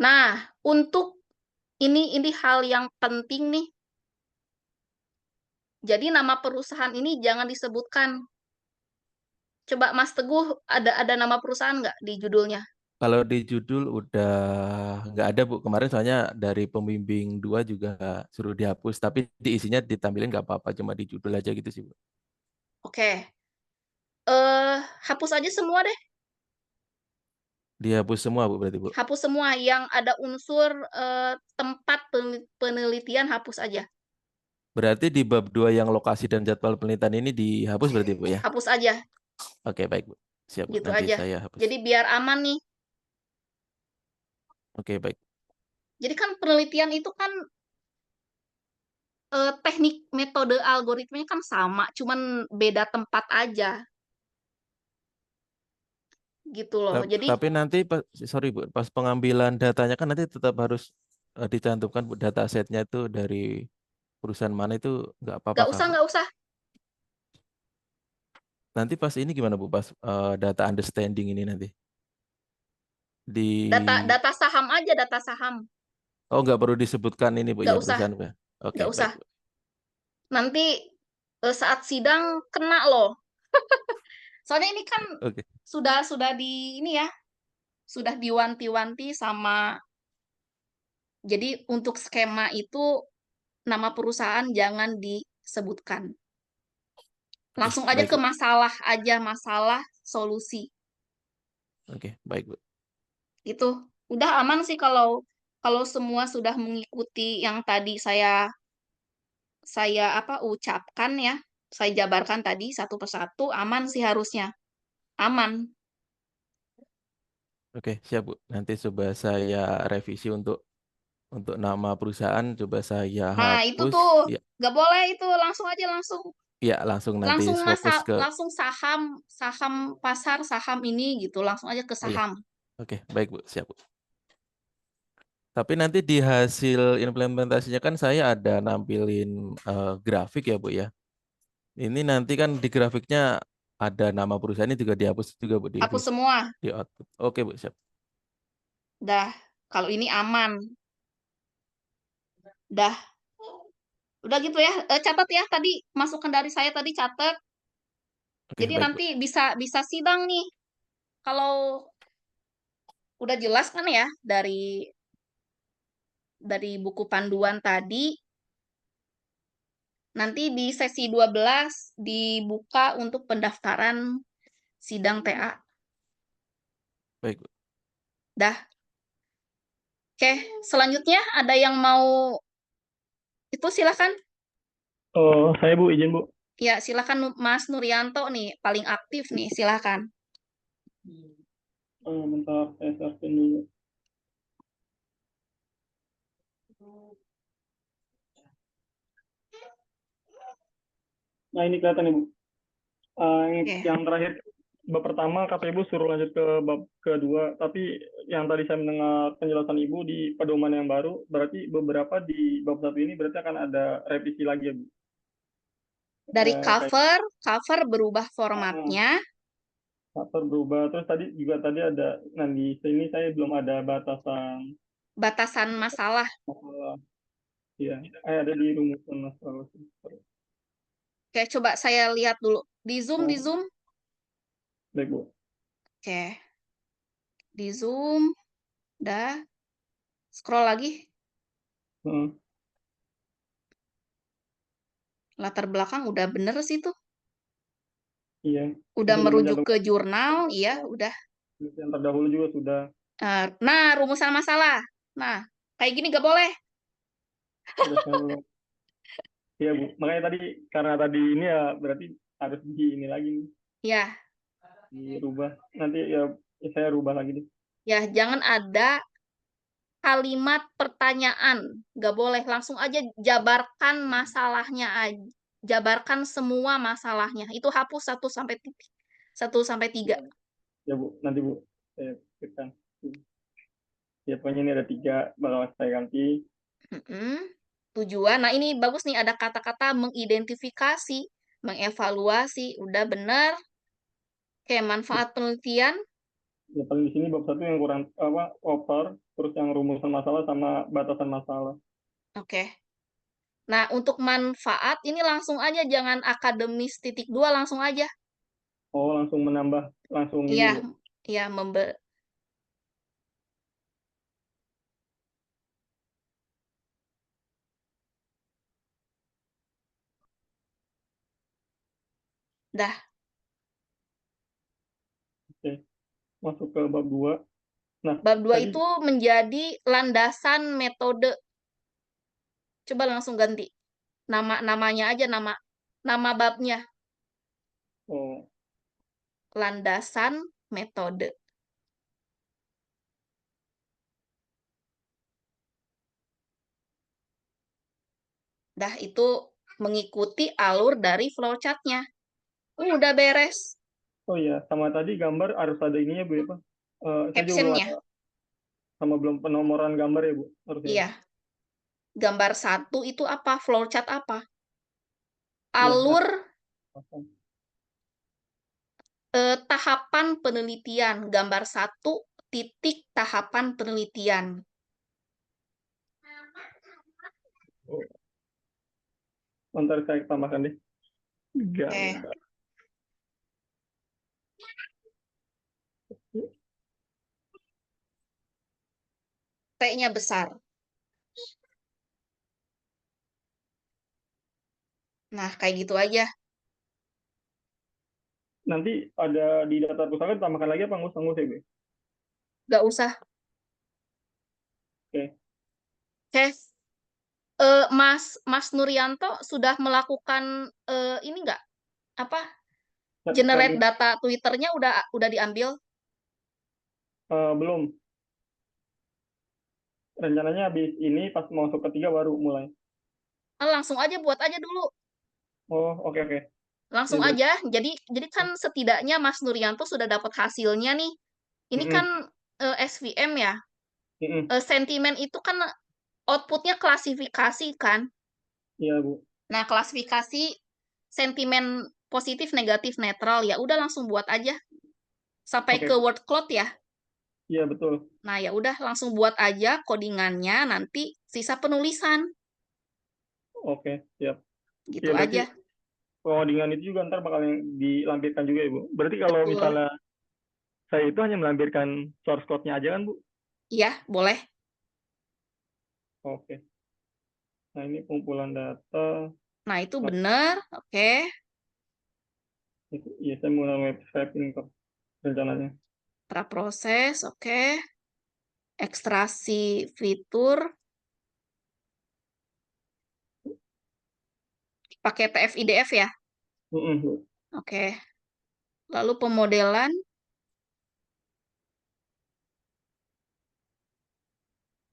Nah, untuk ini hal yang penting nih. Jadi nama perusahaan ini jangan disebutkan. Coba Mas Teguh, ada nama perusahaan nggak di judulnya? Kalau di judul udah nggak ada, Bu. Kemarin soalnya dari pembimbing 2 juga suruh dihapus, tapi di isinya ditampilin nggak apa-apa, cuma di judul aja gitu sih, Bu. Oke. Hapus aja semua deh. Dihapus semua, Bu, berarti, Bu. Hapus semua yang ada unsur tempat penelitian, hapus aja. Berarti di bab 2 yang lokasi dan jadwal penelitian ini dihapus berarti, Bu, ya? Hapus aja, Oke, baik, Bu. Siap, Bu. gitu Nanti aja. saya hapus. Jadi biar aman nih. Oke, baik. Jadi kan penelitian itu kan teknik metode algoritmanya kan sama, cuman beda tempat aja. Gitu loh. Jadi Tapi nanti sorry, Bu, pas pengambilan datanya kan nanti tetap harus dicantumkan, Bu, data setnya itu dari perusahaan mana itu nggak apa-apa, Kak, Bu? nggak usah. Nanti pas ini gimana, Bu? Pas data understanding ini nanti di Data saham aja, data saham. oh, nggak perlu disebutkan ini, Bu, Nggak yang usah, perusahaan, Bu. Oke, nggak usah. baik, Bu. Nanti saat sidang kena loh. Soalnya ini kan Oke. sudah di ini ya, sudah diwanti-wanti sama. Jadi untuk skema itu nama perusahaan jangan disebutkan. Langsung aja Baik, ke Bu. masalah solusi. Oke, baik, Bu. Itu udah aman sih kalau semua sudah mengikuti yang tadi saya ucapkan ya. Saya jabarkan tadi satu persatu, aman sih harusnya. Aman. Oke, siap, Bu. Nanti coba saya revisi untuk nama perusahaan, coba saya Nah, itu hapus. tuh Ya, nggak boleh itu, langsung aja ya, langsung nanti fokus ke langsung saham pasar, saham ini gitu, langsung aja ke oh ya. saham. Oke, baik, Bu. Siap, Bu. Tapi nanti di hasil implementasinya kan saya ada nampilin grafik ya, Bu, ya. Ini nanti kan di grafiknya ada nama perusahaan ini juga dihapus juga, Bu, Hapus semua. di output. Oke, Bu, siap. Dah, kalau ini aman. Dah. Udah gitu ya. Catat ya tadi masukan dari saya tadi catat. Oke, Jadi baik, Bu. nanti bisa sidang nih. Kalau udah jelas kan ya dari buku panduan tadi, nanti di sesi 12 dibuka untuk pendaftaran sidang TA. Baik, Bu. Dah. Oke, selanjutnya ada yang mau itu silakan. Oh, saya Bu, izin Bu. Ya, silakan Mas Nuryanto nih, paling aktif nih, silakan. Bentar, saya searching dulu. Nah, ini kelihatan nih Bu. Oke. Yang terakhir, bab pertama kata Ibu suruh lanjut ke bab kedua, tapi yang tadi saya mendengar penjelasan Ibu di pedoman yang baru, berarti beberapa di bab 1 ini berarti akan ada revisi lagi ya Bu? Dari Kayak cover berubah formatnya. cover berubah, terus tadi ada, nah di sini saya belum ada Batasan masalah. masalah. Iya, ada di rumusan masalah. Oke, coba saya lihat dulu. Di Zoom. Baik Bu. Oke. Di Zoom. Dah. Scroll lagi. Heeh. Latar belakang udah bener sih tuh. Iya. Udah Jadi merujuk mencantumkan ke jurnal, iya udah. yang terdahulu juga sudah. Nah, rumusan masalah. Nah, kayak gini gak boleh. Iya Bu, makanya karena tadi ini ya berarti harus di ini lagi nih, Ya, dirubah. Nanti ya saya rubah lagi deh. ya jangan ada kalimat pertanyaan. Gak boleh, langsung aja jabarkan masalahnya aja. Jabarkan semua masalahnya. Itu hapus 1 sampai 3. Ya Bu, nanti Bu saya pikirkan. Ya pokoknya ini ada 3 bakal saya ganti. Tujuan. Nah, ini bagus nih ada kata-kata mengidentifikasi, mengevaluasi. Udah bener. Oke, manfaat penelitian. Ya paling di sini bab 1 yang kurang over, terus yang rumusan masalah sama batasan masalah. Oke. Nah, untuk manfaat ini langsung aja, jangan akademis .2, langsung aja. Oh, langsung menambah langsung ini Iya, Bu. iya dah. Oke. Masuk ke bab 2. Nah, Bab 2 tadi itu menjadi landasan metode. Coba langsung ganti. Namanya aja, nama babnya. oh, Landasan metode. Dah, itu mengikuti alur dari flowchart-nya. Udah beres. oh iya, sama tadi gambar harus ada ininya Bu ya Pak. Saya juga belum Captionnya. ada, sama belum penomoran gambar ya Bu harusnya. Iya. Gambar 1 itu apa? Flowchart apa? Iya, Alur paham. tahapan penelitian. Gambar 1 titik tahapan penelitian. Oh. Ntar saya tambahkan deh. Oke. T-nya besar. Nah, kayak gitu aja. Nanti ada di daftar pustaka tambahkan lagi apa nggak usah ya Bu? Nggak usah. Oke. Oke. Mas Nuryanto sudah melakukan ini nggak? Apa? Generate data Twitter-nya udah diambil? Belum. Rencananya habis ini pas mau masuk ketiga baru mulai. Langsung aja buat aja dulu. Oh, oke. Langsung Iya, aja. Jadi kan setidaknya Mas Nuryanto sudah dapat hasilnya nih. Ini kan SVM ya. Sentimen itu kan outputnya klasifikasi kan. Iya Bu. Nah, klasifikasi sentimen positif, negatif, netral, ya udah langsung buat aja. Sampai Oke. ke word cloud ya. Iya betul. Nah, ya udah langsung buat aja codingannya, nanti sisa penulisan. Oke, siap. Gitu Ya berarti aja. codingan itu juga ntar bakal yang dilampirkan juga ya, Bu. Berarti kalau Betul. misalnya saya itu hanya melampirkan source code-nya aja kan, Bu? Iya, boleh. Oke. Nah, ini pengumpulan data. Nah, itu benar. Oke. Itu, iya, saya menggunakan web scraping kok rencananya. Praproses, oke. Ekstraksi fitur. Pakai TF-IDF ya? Bu. Oke. Lalu pemodelan.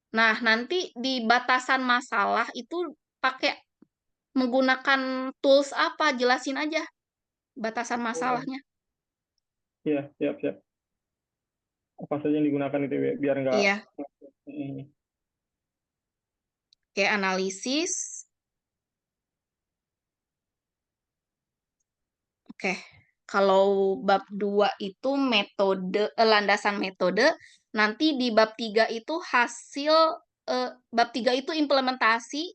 Nah, nanti di batasan masalah itu pakai menggunakan tools apa? Jelasin aja batasan masalahnya. Iya, siap. Apa saja yang digunakan itu ya, biar nggak. Iya. Mm, Oke, analisis. Oke. Kalau bab 2 itu metode, landasan metode, nanti di bab 3 itu hasil, bab 3 itu implementasi,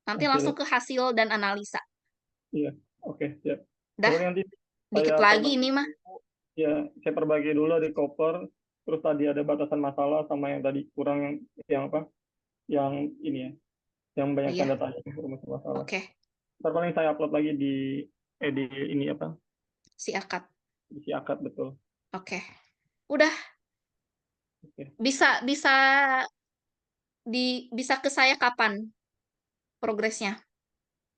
nanti langsung hasil. ke hasil dan analisa. Iya, oke, siap. Dah, Pokoknya nanti dikit saya lagi perbagi ini mah. dulu. Ya, saya perbagi dulu di koper. Terus tadi ada batasan masalah sama yang tadi kurang yang apa? Yang ini ya, yang banyakkan Iya, datanya informasi masalah. oke. Ntar paling saya upload lagi di di ini apa? Si akad. Di si akad, betul. Oke. Udah, Oke. bisa bisa bisa ke saya kapan progresnya?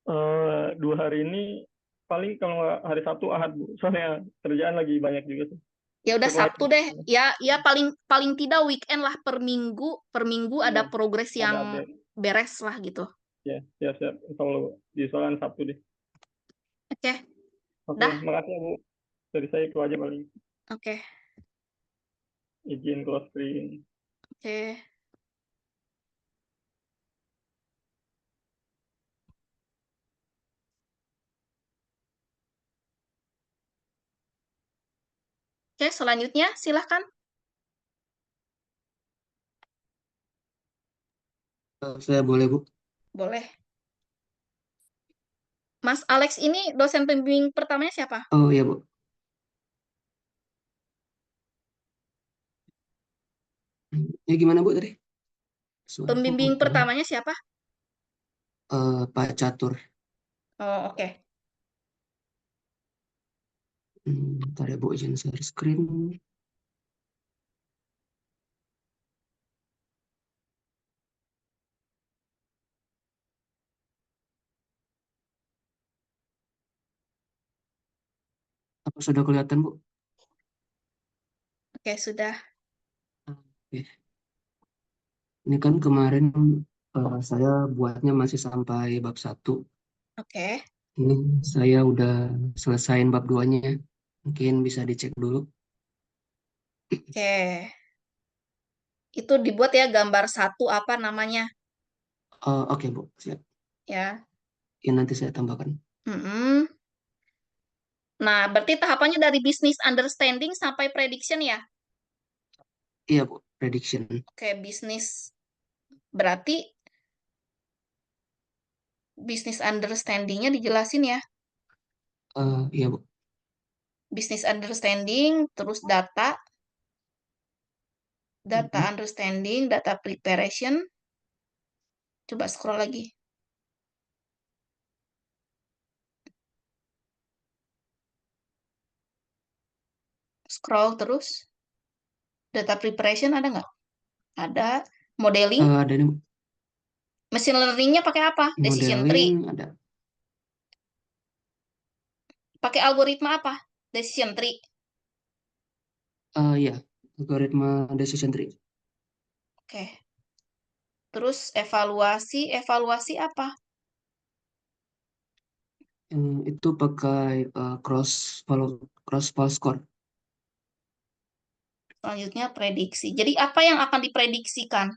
2 hari ini paling kalau nggak hari Sabtu Ahad, Bu. Soalnya kerjaan lagi banyak juga tuh. Ya udah Setelah Sabtu deh. Ya paling paling tidak weekend lah, per minggu Iya, ada progres ada yang update. beres lah gitu. Ya, siap. Insya Allah, Bu. Diusahakan Sabtu deh. Oke, Oke, dah. makasih ya, Bu. Dari saya itu aja paling. Oke. Izin close screen. Oke. Oke, selanjutnya silahkan. Saya boleh, Bu? Boleh. Mas Alex ini dosen pembimbing pertamanya siapa? Oh iya, Bu. Ya gimana, Bu, tadi? Suara Pembimbing kok pertamanya siapa? Pak Catur. Oh, oke. Bentar ya, Bu, izin share screen. Apa sudah kelihatan, Bu? Oke, sudah. Oke. Ini kan kemarin saya buatnya masih sampai bab 1. Oke. Ini saya udah selesaiin bab 2-nya. Mungkin bisa dicek dulu. Oke. Itu dibuat ya gambar 1 apa namanya? Oke, Bu. Siap. Ya. Ya, nanti saya tambahkan. Mm-mm. Nah, berarti tahapannya dari business understanding sampai prediction ya? Iya, Bu. Prediction. Oke, bisnis. Berarti business understanding-nya dijelasin ya. Iya, Bu. Business understanding, terus data understanding, data preparation. Coba scroll lagi. Scroll terus. Data preparation ada nggak? Ada. Modeling. Ada nih, Bu. Machine learning-nya pakai apa? Decision tree. Modeling ada. Pakai algoritma apa? Decision tree. Iya, algoritma decision tree. Oke. Terus evaluasi apa? Itu pakai cross fall score. Selanjutnya prediksi. Jadi apa yang akan diprediksikan?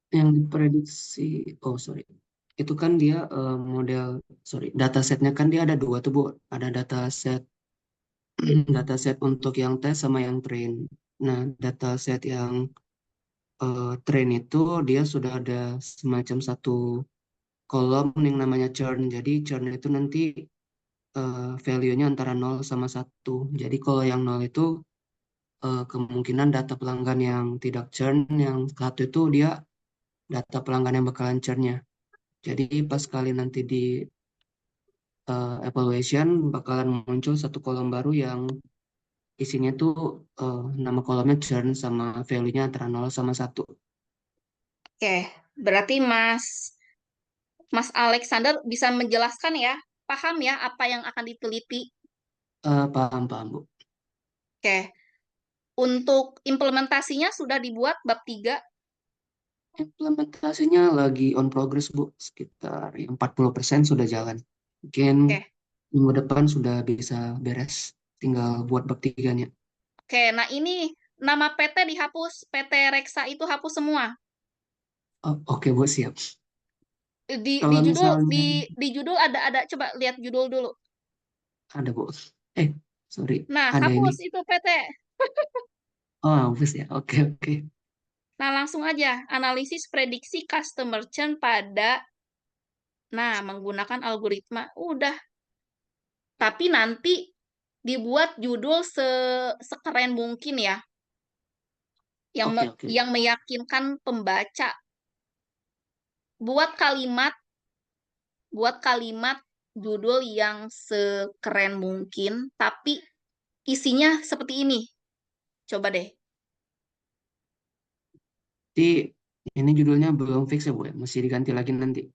Yang diprediksi, sorry, itu kan dia datasetnya kan dia ada 2 tuh, Bu. Ada dataset untuk yang tes sama yang train. Nah, dataset yang train itu dia sudah ada semacam satu kolom yang namanya churn. Jadi churn itu nanti value-nya antara 0 sama 1. Jadi kalau yang 0 itu kemungkinan data pelanggan yang tidak churn, yang 1 itu dia data pelanggan yang bakalan churn-nya. Jadi pas kali nanti di evaluation bakalan muncul satu kolom baru yang isinya tuh nama kolomnya churn sama value-nya antara 0 sama 1. Oke, berarti Mas Alexander bisa menjelaskan ya, paham ya apa yang akan diteliti? Paham, Bu. Oke, untuk implementasinya sudah dibuat bab 3. Implementasinya lagi on progress, Bu. Sekitar 40% sudah jalan. Mungkin Oke. minggu depan sudah bisa beres. Tinggal buat bab 3-nya. Oke, nah ini nama PT dihapus, PT Reksa itu hapus semua. Oh, oke, Bu, siap. Di Kalau judul misalnya di judul ada coba lihat judul dulu. ada, Bu. Sorry. Nah, Ada ini. hapus itu PT. Oh, hapus ya. Oke, oke. Nah, langsung aja analisis prediksi customer churn pada menggunakan algoritma. Udah. Tapi nanti dibuat judul sekeren mungkin ya. Oke. Yang meyakinkan pembaca. Buat kalimat judul yang sekeren mungkin, tapi isinya seperti ini. Coba deh. Jadi ini judulnya belum fix ya, Bu, ya? Masih diganti lagi nanti.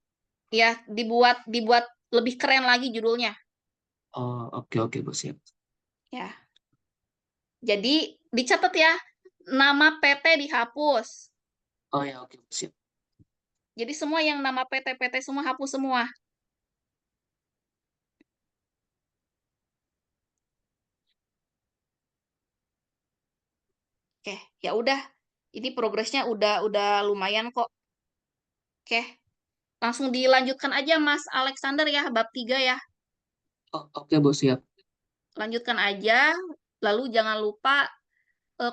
Ya, dibuat lebih keren lagi judulnya. Oh, oke, Bu, siap. Ya. Jadi dicatat ya, nama PT dihapus. Oh ya, oke, Bu, siap. Jadi semua yang nama PT semua hapus semua. Oke, ya udah. Ini progresnya udah lumayan kok. Oke. Langsung dilanjutkan aja Mas Alexander ya, bab 3 ya. Oh, oke, Bu, siap. Lanjutkan aja. Lalu jangan lupa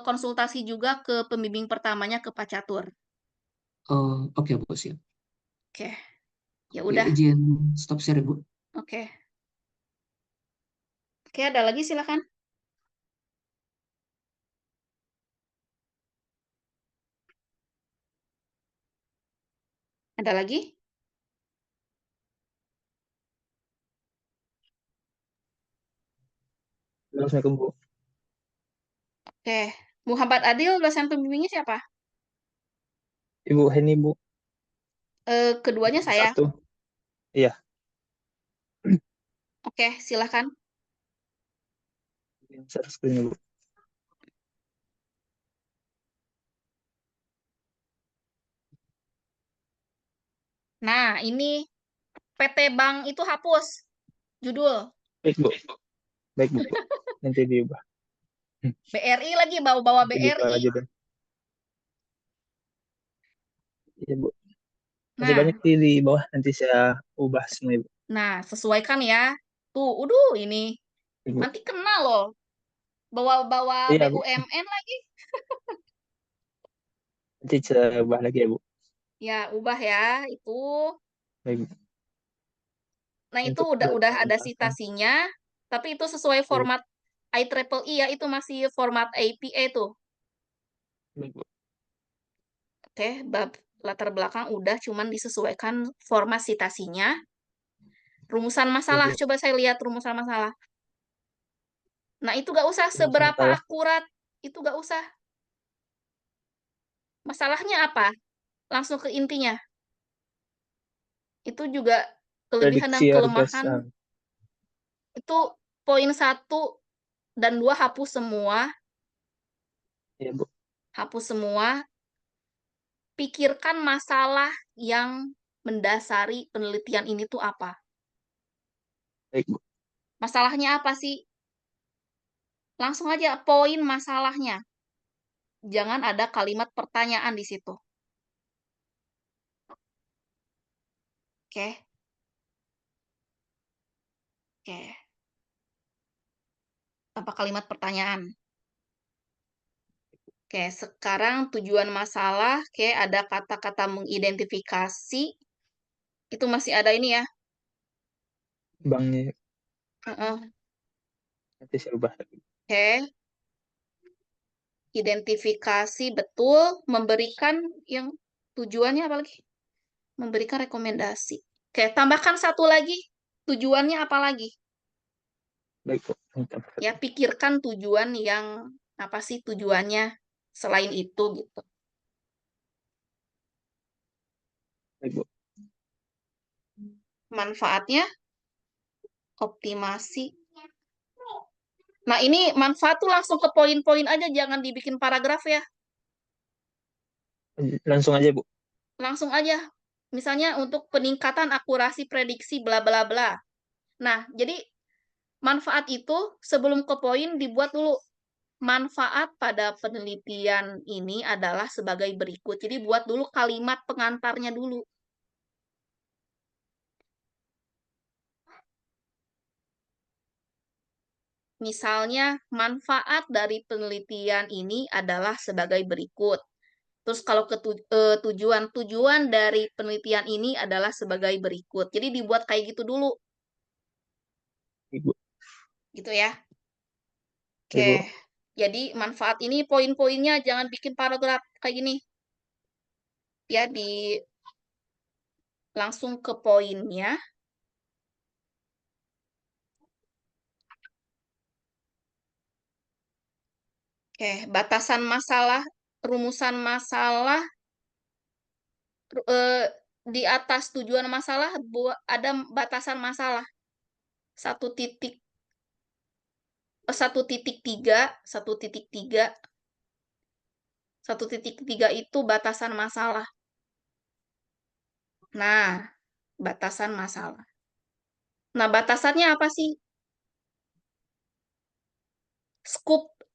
konsultasi juga ke pembimbing pertamanya, ke Pak Catur. Oh, oke, Bu, siap. Oke. Ya Oke, udah. izin stop share, Bu. Oke. Oke, ada lagi silakan. Ada lagi? Assalamualaikum, Bu. Oke. Muhammad Adil, dosen pembimbingnya siapa? Ibu Heni, Bu. Keduanya saya. Satu. Iya. Oke, silakan. Share screen, Bu. Nah, ini PT Bank itu hapus. Judul. Baik, Bu. Baik, Bu. Nanti diubah. BRI lagi, bawa-bawa Nanti diubah BRI. aja deh. Iya, Bu. Masih Nah, banyak di bawah. Nanti saya ubah semua, Ibu. nah, sesuaikan ya. Tuh, ini. Ibu. Nanti kena loh. Bawa-bawa Iya, Bu. BUMN lagi. Nanti saya ubah lagi ya, Bu. Ya, ubah ya. Itu. Baik, Bu. Nah, itu Untuk udah data ada belakang. citasinya, tapi itu sesuai Baik, Bu. format IEEE ya, itu masih format APA tuh. Baik, Bu. Oke, bab latar belakang udah, cuman disesuaikan format citasinya. Rumusan masalah, Baik, Bu. coba saya lihat rumusan masalah. Nah, itu gak usah Rumusan seberapa masalah. akurat, itu gak usah. Masalahnya apa? Langsung ke intinya. Itu juga kelebihan dan Prediksi harga kelemahan. saham. Itu poin 1 dan 2 hapus semua. Iya, Bu. Hapus semua. Pikirkan masalah yang mendasari penelitian ini tuh apa. Baik, Bu. Masalahnya apa sih? Langsung aja poin masalahnya. Jangan ada kalimat pertanyaan di situ. Oke. Oke. Tanpa kalimat pertanyaan. Oke, sekarang tujuan masalah. Oke, ada kata-kata mengidentifikasi. Itu masih ada ini ya. Banknya Heeh. nanti saya ubah lagi. Oke. Identifikasi betul, memberikan yang tujuannya apa lagi? Memberikan rekomendasi. Oke, tambahkan satu lagi. Tujuannya apa lagi? Baik Bu. Mantap. Ya, pikirkan tujuan yang apa sih tujuannya selain itu gitu. Baik Bu. Manfaatnya optimasi. Nah, ini manfaat tuh langsung ke poin-poin aja, jangan dibikin paragraf ya. Langsung aja Bu. Langsung aja. Misalnya untuk peningkatan akurasi prediksi bla bla bla. Nah, jadi manfaat itu sebelum ke poin dibuat dulu. Manfaat pada penelitian ini adalah sebagai berikut. Jadi buat dulu kalimat pengantarnya dulu. Misalnya, manfaat dari penelitian ini adalah sebagai berikut. Terus kalau tujuan dari penelitian ini adalah sebagai berikut. Jadi dibuat kayak gitu dulu, Baik Bu. gitu ya. Baik Oke. Bu. Jadi manfaat ini poin-poinnya jangan bikin paragraf kayak gini. Ya, langsung ke poinnya. Oke, batasan masalah, rumusan masalah, eh, di atas tujuan masalah ada batasan masalah. 1 titik, 1,3, 1,3, 1,3 itu batasan masalah. Nah, batasan masalah. Nah, batasannya apa sih?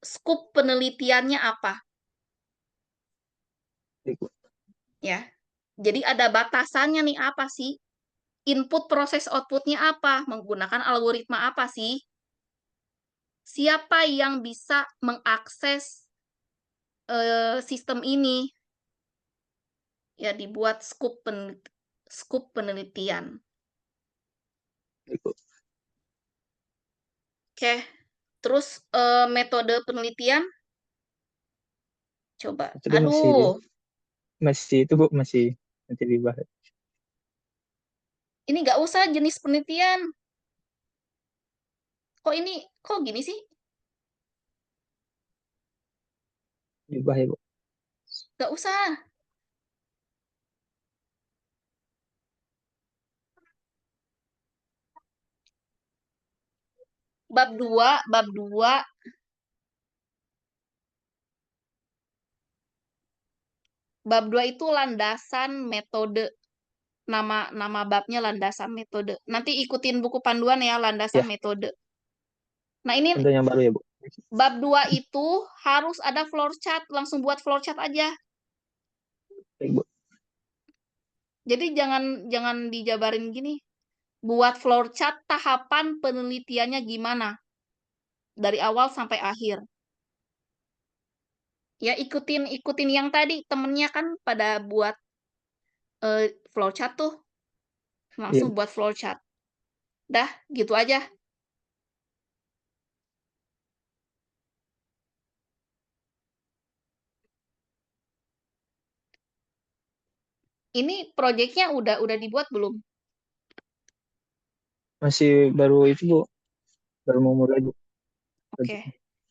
Skup penelitiannya apa? Baik Bu. Ya. Jadi ada batasannya nih apa sih? Input proses outputnya apa? Menggunakan algoritma apa sih? Siapa yang bisa mengakses sistem ini? Ya, dibuat skup penelitian. Baik Bu. Oke. Terus metode penelitian? Coba. Itu Aduh, masih itu Bu, masih nanti dibahas. ini nggak usah jenis penelitian. Kok gini sih? Dibahas ya Bu. Nggak usah. Bab 2, bab 2. Bab 2 itu landasan metode. Nama babnya landasan metode. Nanti ikutin buku panduan ya, landasan Ya, metode. Nah, ini contoh yang baru ya Bu. bab 2 itu harus ada flowchart, langsung buat flowchart aja. Baik Bu. Jadi jangan dijabarin gini. Buat flowchart tahapan penelitiannya gimana dari awal sampai akhir. Ya, ikutin yang tadi temennya kan pada buat flowchart tuh, Iya langsung Bu. buat flowchart. Dah, gitu aja. Ini proyeknya udah dibuat belum? Masih baru itu Bu, baru mau mulai Bu. Oke.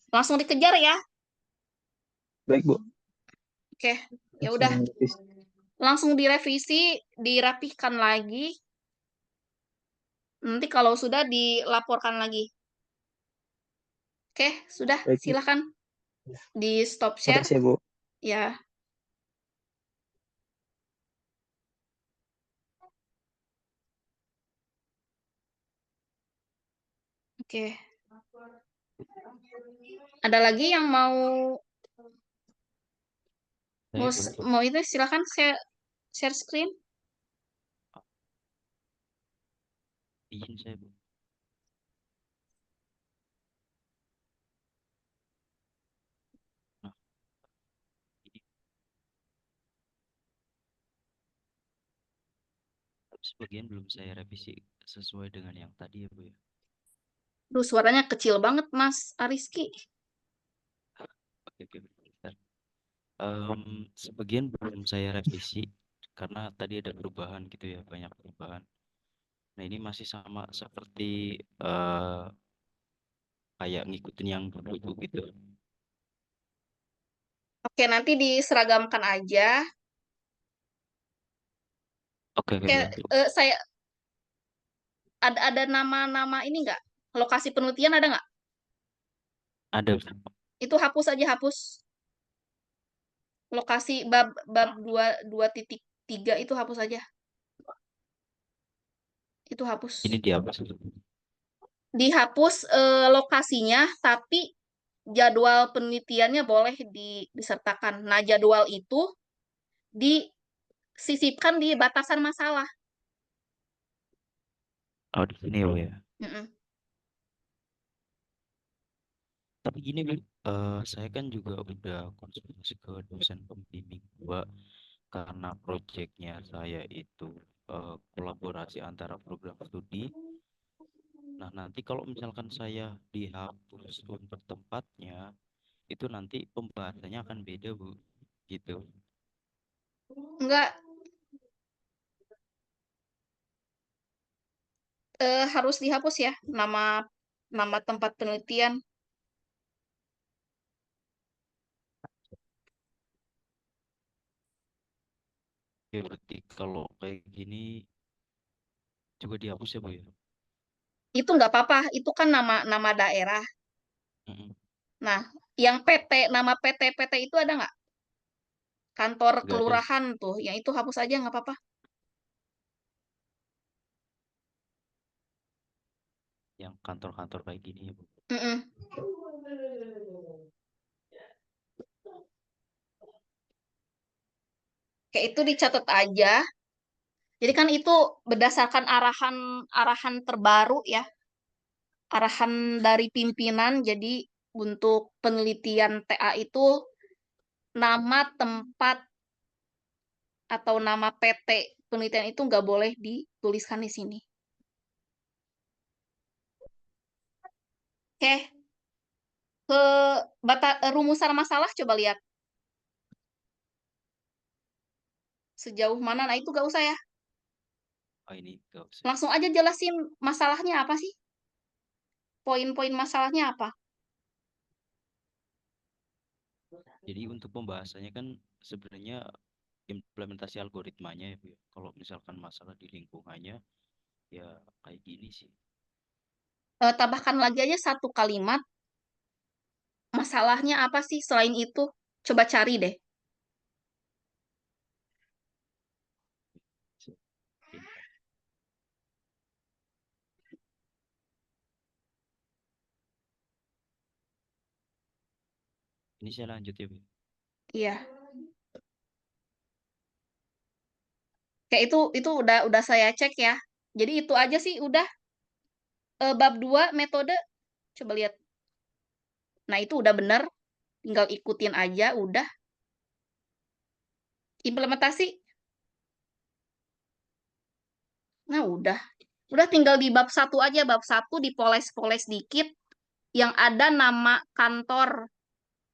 Langsung dikejar ya. Baik Bu. Oke. Ya Langsung udah, revisi. langsung direvisi, dirapihkan lagi. Nanti kalau sudah dilaporkan lagi. Oke, sudah, Baik Bu. silakan Ya. di stop share. Makasih ya Bu. Ya. Oke. Ada lagi yang mau Saya boleh Bu. mau itu silakan share screen. Izin saya Bu. Nah, ini sebagian belum saya revisi sesuai dengan yang tadi ya Bu ya. Duh, suaranya kecil banget, Mas Ariski. Oke, bentar. Sebagian belum saya revisi karena tadi ada perubahan gitu ya, banyak perubahan. Nah ini masih sama seperti kayak ngikutin yang dulu gitu. Oke, nanti diseragamkan aja. Oke, Oke, saya ada nama-nama ini nggak? Lokasi penelitian ada nggak? ada. Itu hapus aja, hapus. Lokasi bab 2.3 itu hapus aja. Itu hapus. Ini dihapus. Dihapus lokasinya, tapi jadwal penelitiannya boleh disertakan. Nah, jadwal itu disisipkan di batasan masalah. Oh di sini ya Bu ya. Mm-mm. Tapi gini Bu, saya kan juga udah konsultasi ke dosen pembimbing 2 karena proyeknya saya itu kolaborasi antara program studi. Nah, nanti kalau misalkan saya dihapus untuk tempatnya, itu nanti pembahasannya akan beda, Bu. Gitu. Enggak, harus dihapus ya nama tempat penelitian. Ya, berarti kalau kayak gini juga dihapus ya, Bu ya? Itu nggak apa-apa, itu kan nama daerah. Mm-mm. Nah, yang nama PT itu ada nggak? Kantor Nggak ada sih. kelurahan tuh, yang itu hapus aja nggak apa-apa. Yang kantor-kantor kayak gini ya, Bu. Mm-mm. Kayak itu dicatat aja. Jadi kan itu berdasarkan arahan terbaru ya, arahan dari pimpinan. Jadi untuk penelitian TA itu nama tempat atau nama PT penelitian itu nggak boleh dituliskan di sini. Oke, ke rumusan masalah coba lihat sejauh mana. Nah itu nggak usah ya. Oh, ini nggak usah. Langsung aja jelasin masalahnya apa sih? Poin-poin masalahnya apa? Jadi untuk pembahasannya kan sebenarnya implementasi algoritmanya ya, Bu ya. Kalau misalkan masalah di lingkungannya ya kayak gini sih. Tambahkan lagi aja satu kalimat. Masalahnya apa sih selain itu? Coba cari deh. Oke. Ini saya lanjut ya, Bu. Iya. Kayak itu udah saya cek ya. Jadi itu aja sih udah. Bab 2 metode coba lihat. Nah, itu udah bener. Tinggal ikutin aja udah. Implementasi. Nah, udah. Udah tinggal di bab 1 aja, bab 1 dipoles-poles dikit. Yang ada nama kantor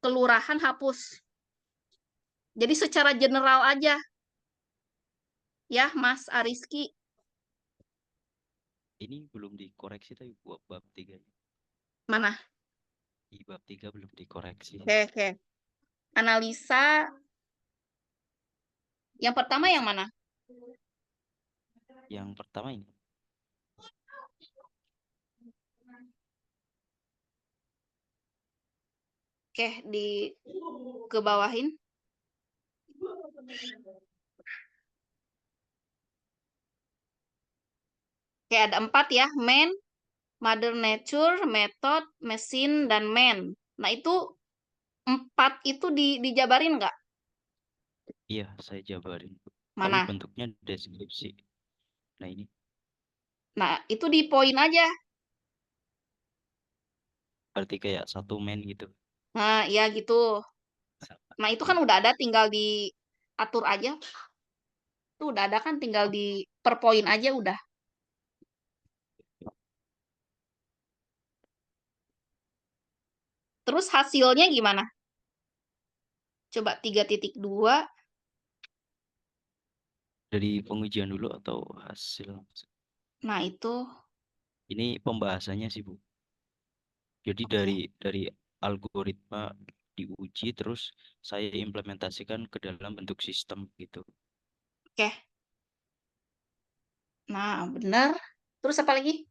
kelurahan hapus. Jadi secara general aja. Ya, Mas Ariski. Ini belum dikoreksi tapi buat bab 3. Mana? Di bab 3 belum dikoreksi. Oke, oke. Analisa. Yang pertama yang mana? Yang pertama ini. Oke, ke bawahin. Oke, ada 4 ya. Man, Mother Nature, Method, Machine, dan Man. Nah, itu 4 itu dijabarin nggak? Iya, saya jabarin. Tapi Mana? bentuknya deskripsi. Nah, ini Nah, itu di poin aja. berarti kayak satu main gitu. Nah, ya gitu. Nah, itu kan udah ada, tinggal diatur aja. Itu udah ada kan, tinggal di per poin aja udah. Terus hasilnya gimana? Coba 3.2. Dari pengujian dulu atau hasil? Nah, itu Ini pembahasannya sih, Bu. Jadi oke. dari algoritma diuji terus saya implementasikan ke dalam bentuk sistem gitu. Oke. Nah, benar. Terus apa lagi?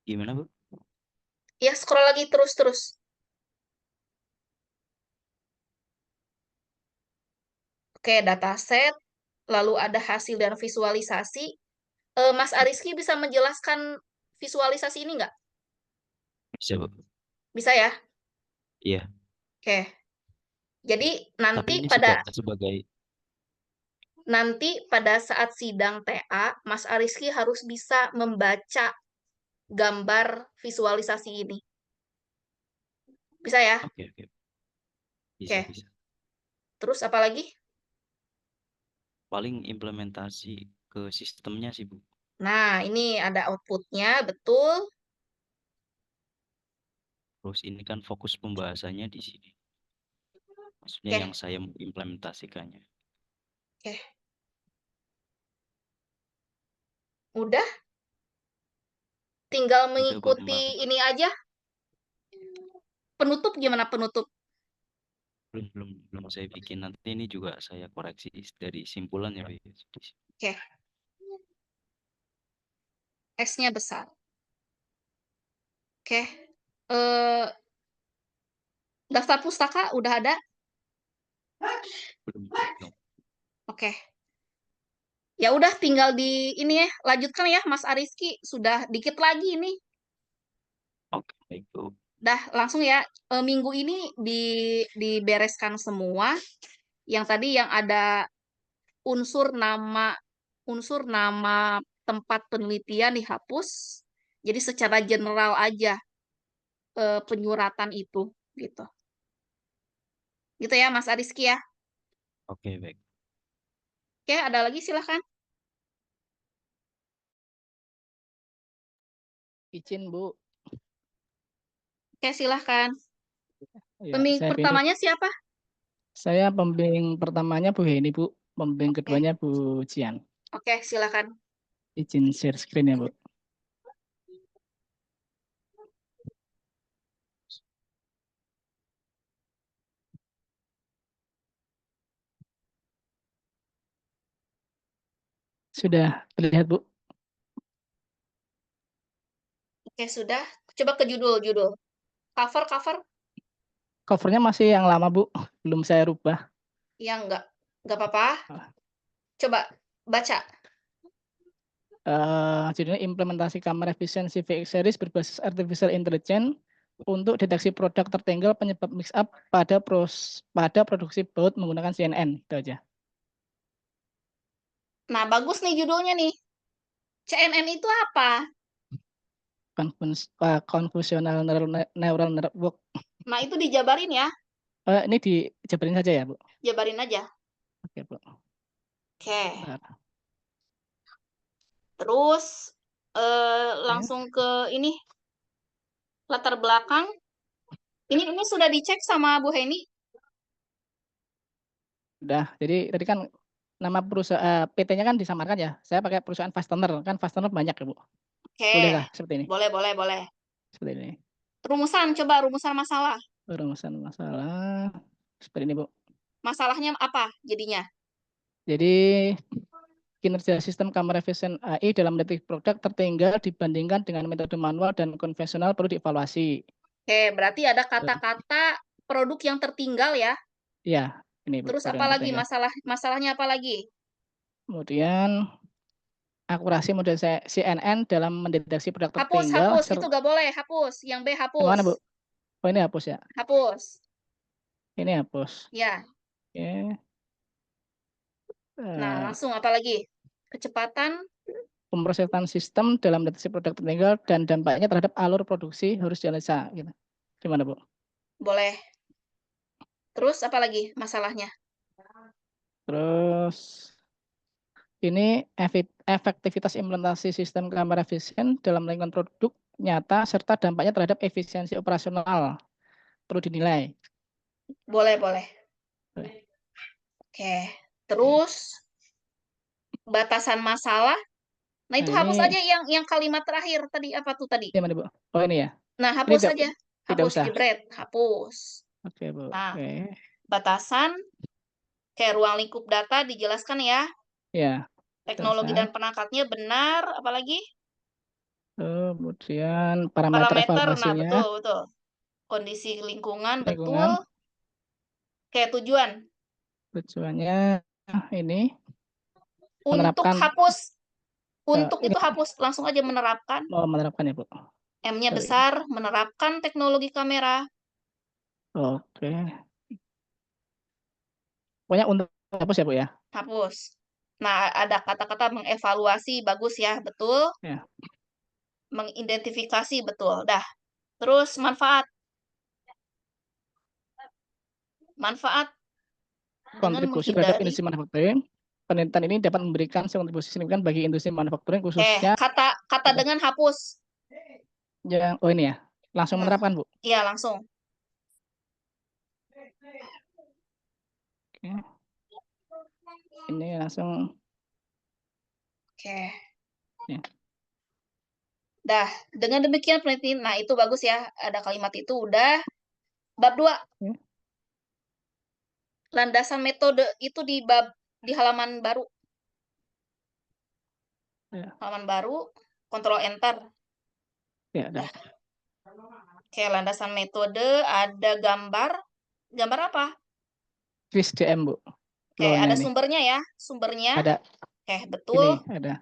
Gimana, Bu? Ya, scroll lagi terus. Oke, dataset, lalu ada hasil dan visualisasi. Mas Ariski bisa menjelaskan visualisasi ini nggak? Bisa, Bu. Bisa ya? Iya. Oke. Jadi Tapi ini sebagai nanti pada saat sidang TA, Mas Ariski harus bisa membaca gambar visualisasi ini. Bisa ya? oke. Bisa. Oke. Terus apa lagi? Paling implementasi ke sistemnya sih, Bu. Nah, ini ada outputnya, betul. Terus ini kan fokus pembahasannya di sini. Maksudnya Oke. yang saya implementasikannya. Oke. Udah? Tinggal Udah, Bu, mengikuti Mbak. ini aja. Penutup gimana penutup? Belum saya bikin, nanti ini juga saya koreksi dari simpulan ya, Bu. Oke. X-nya besar. Oke. Daftar pustaka udah ada? Belum. Oke. Ya udah, tinggal di ini ya, lanjutkan ya Mas Ariski, sudah dikit lagi ini. Oke, baik, Bu. Dah langsung ya, minggu ini dibereskan semua. Yang tadi yang ada unsur nama tempat penelitian dihapus. Jadi secara general aja penyuratan itu gitu. Gitu ya Mas Ariski ya. Oke, baik. Oke, ada lagi silahkan. Izin, Bu. Oke, silahkan. Ya, Pembimbing saya pertamanya siapa? Saya pembimbing pertamanya Bu Heni, Bu. Pembimbing Oke. keduanya Bu Jian. Oke, silakan. Izin share screen ya, Bu. Sudah terlihat, Bu? Oke, sudah. Coba ke judul. Cover. Covernya masih yang lama, Bu. Belum saya rubah. Ya, enggak apa-apa. Coba baca. Judulnya implementasi kamera efisiensi VX series berbasis artificial intelligence untuk deteksi produk tertinggal penyebab mix up pada produksi baut menggunakan CNN. Itu aja. Nah, bagus nih judulnya nih. CNN itu apa? Convolutional neural network. Nah, itu dijabarin ya. Ini dijabarin saja ya, Bu? Jabarin aja. Oke, Bu. Oke. Bentar. Terus langsung ke ini latar belakang. Ini sudah dicek sama Bu Heni? Udah. Jadi tadi kan nama perusahaan PT-nya kan disamarkan ya. Saya pakai perusahaan fastener. Kan fastener banyak ya, Bu. Oke. Bolehlah seperti ini. Boleh. Seperti ini. Coba rumusan masalah. Rumusan masalah seperti ini, Bu. Masalahnya apa jadinya? Jadi kinerja sistem kamera vision AI dalam mendeteksi produk tertinggal dibandingkan dengan metode manual dan konvensional perlu dievaluasi. Oke, berarti ada kata-kata produk yang tertinggal ya. Ya, ini Bu. Terus apa lagi masalahnya apa lagi? Kemudian akurasi model CNN dalam mendeteksi produk tertinggal. Hapus, itu nggak boleh, hapus. Yang B hapus. Mana, Bu? Oh, ini hapus ya? Hapus. Ini hapus. Ya. Oke. Nah, langsung apa lagi? Kecepatan. Pemrosesan sistem dalam mendeteksi produk tertinggal dan dampaknya terhadap alur produksi harus dianalisa. Gitu. Gimana, Bu? Boleh. Terus apa lagi masalahnya? Terus ini efektivitas implementasi sistem kamera vision dalam lingkungan produk nyata serta dampaknya terhadap efisiensi operasional perlu dinilai. Boleh. Oke. Terus batasan masalah. Nah, itu Nah, hapus ini aja yang kalimat terakhir tadi, apa tuh tadi? gimana, Bu? Oh, ini ya. Nah, Ini hapus aja. tidak Hapus usah. jebret, hapus. Oke, Bu. Nah, Oke. batasan kayak ruang lingkup data dijelaskan ya. Ya. Teknologi Batasan. dan perangkatnya benar, apalagi? Kemudian parameter Nah, evaluasinya, betul. Kondisi lingkungan, betul. lingkungan, Kayak tujuan. tujuannya ini Untuk menerapkan hapus. Untuk ini itu hapus, langsung aja menerapkan. mau menerapkan ya, Bu. M-nya Sorry. besar, menerapkan teknologi kamera. Oke. Pokoknya untuk hapus ya, Bu ya. Hapus. Nah, ada kata-kata mengevaluasi, bagus ya, betul. Ya. Mengidentifikasi, betul. Dah. Terus manfaat. Manfaat dengan Kontribusi terhadap menghindari. industri manufacturing. Penelitian ini dapat memberikan kontribusi signifikan bagi industri manufacturing khususnya Kata dengan hapus. yang ini ya. Langsung menerapkan, Bu. Iya, langsung. Oke. Ini langsung. Oke. Ya. Dah, dengan demikian penelitian. Nah, itu bagus ya. Ada kalimat itu udah. Bab 2. Ya. Landasan metode itu di halaman baru. Ya. Halaman baru, Ctrl Enter. Ya, dah. Oke, landasan metode ada gambar. Gambar apa? Kris DM, Bu. Oke, ada sumbernya ya. Sumbernya. Ada. Oke, betul. Ini ada.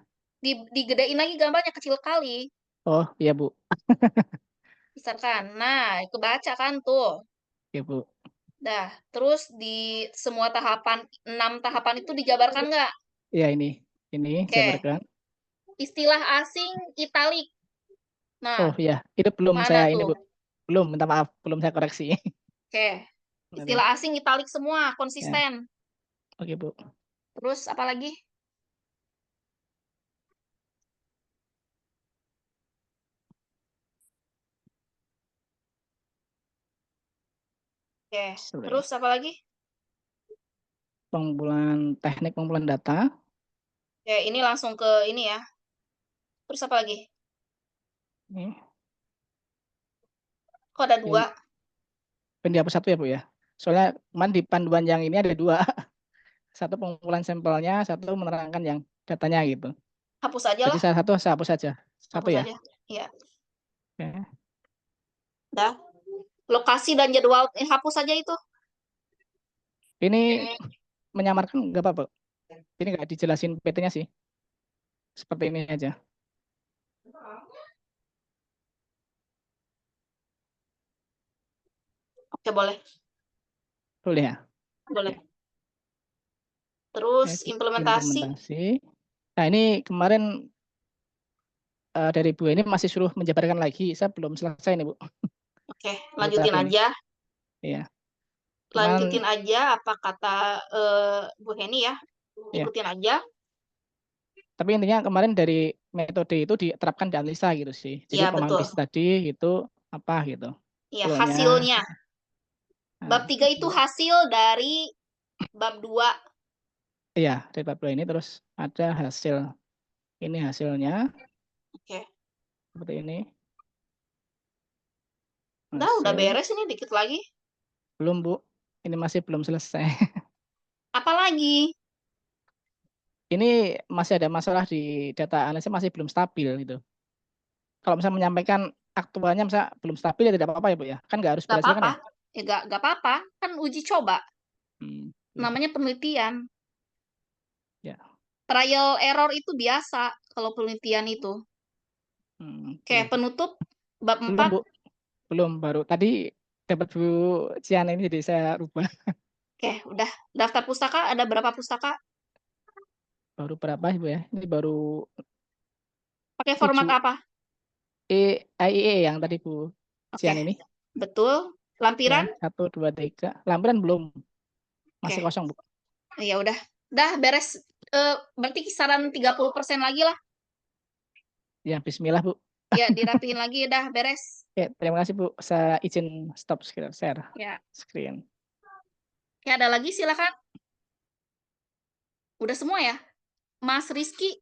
Digedein lagi gambarnya kecil kali. Oh, iya, Bu. Besarkan. Nah, kebaca kan tuh. Iya, Bu. Dah, terus di semua tahapan, 6 tahapan itu dijabarkan nggak? Iya, ini jabarkan. Istilah asing italik. Nah, oh iya, itu belum mana saya tuh? ini, Bu. Belum, minta maaf, belum saya koreksi. Oke. Istilah asing italik semua, konsisten. Oke, Bu. Terus apa lagi? Oke. Terus apa lagi? Teknik pengumpulan data. Oke, ini langsung ke ini ya. Terus apa lagi? Ini. Kok ada 2? Ini dihapus 1 ya, Bu ya. Soalnya di panduan yang ini ada 2. Satu pengumpulan sampelnya, satu menerangkan yang datanya gitu. Hapus aja lah. Jadi salah satu saya hapus saja. Satu hapus ya. Aja. Iya. Oke. Dah. Lokasi dan jadwal hapus saja itu. Ini menyamarkan nggak apa-apa. Ini nggak dijelasin PT-nya sih. Seperti ini aja. Oke, boleh. Boleh ya? Boleh. Terus implementasi. Nah, ini kemarin dari Bu ini masih suruh menjabarkan lagi. Saya belum selesai nih, Bu. Oke, lanjutin aja. Iya. Lanjutin aja apa kata Bu Heni ya. Ikutin aja. Tapi intinya kemarin dari metode itu diterapkan di analisa gitu sih. Jadi pemahaman tadi itu apa gitu. Iya, hasilnya. Bab 3 itu hasil dari bab 2. Iya, dari bab 2 ini terus ada hasil. Ini hasilnya. Oke. Seperti ini. Udah beres ini, dikit lagi. Belum, Bu. Ini masih belum selesai. Apa lagi? Ini masih ada masalah di data analisis, masih belum stabil gitu. Kalau misalnya menyampaikan aktualnya misalnya belum stabil ya tidak apa-apa ya, Bu ya. Kan nggak harus berhasil kan ya? Nggak apa-apa, kan uji coba. Namanya penelitian. Ya. Trial error itu biasa kalau penelitian itu. Oke, penutup bab 4. Belum, Bu. Belum, baru tadi dapat Bu Cian ini jadi saya rubah. Oke, udah. Daftar pustaka ada berapa pustaka? Baru berapa Ibu ya? Ini baru pakai format apa? IE yang tadi Bu Cian ini. Betul. Lampiran? Ya, 1, 2, 3. Lampiran belum. Masih kosong, Bu. Ya udah beres. Berarti kisaran 30% lagi lah. Ya, bismillah, Bu. Ya, dirapiin lagi, dah beres. Ya, terima kasih, Bu. Saya izin stop share Ya. screen. Ya, ada lagi silakan. Udah semua ya? Mas Rizky.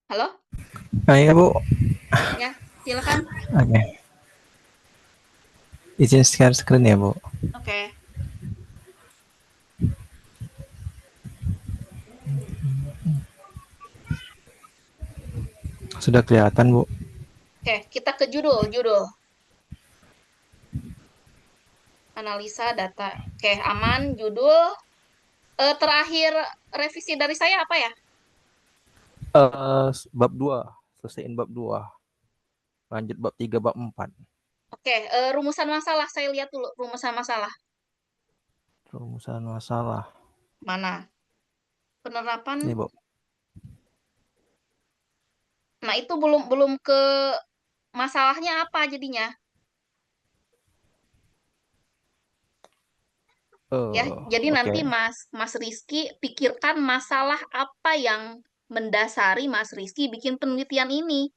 Halo? Iya, Bu. Ya, silakan. Oke. Izin share screen ya, Bu. Oke. Sudah kelihatan, Bu. Oke, kita ke judul. Analisa data. Oke, aman. Judul. Terakhir revisi dari saya apa ya? Bab 2. Selesaiin bab 2. Lanjut bab 3, bab 4. Oke, rumusan masalah. Saya lihat dulu rumusan masalah. Rumusan masalah. Mana? Penerapan. Ini, Bu. Nah, itu belum ke masalahnya apa jadinya? Ya, jadi nanti Mas Rizky pikirkan masalah apa yang mendasari Mas Rizky bikin penelitian ini.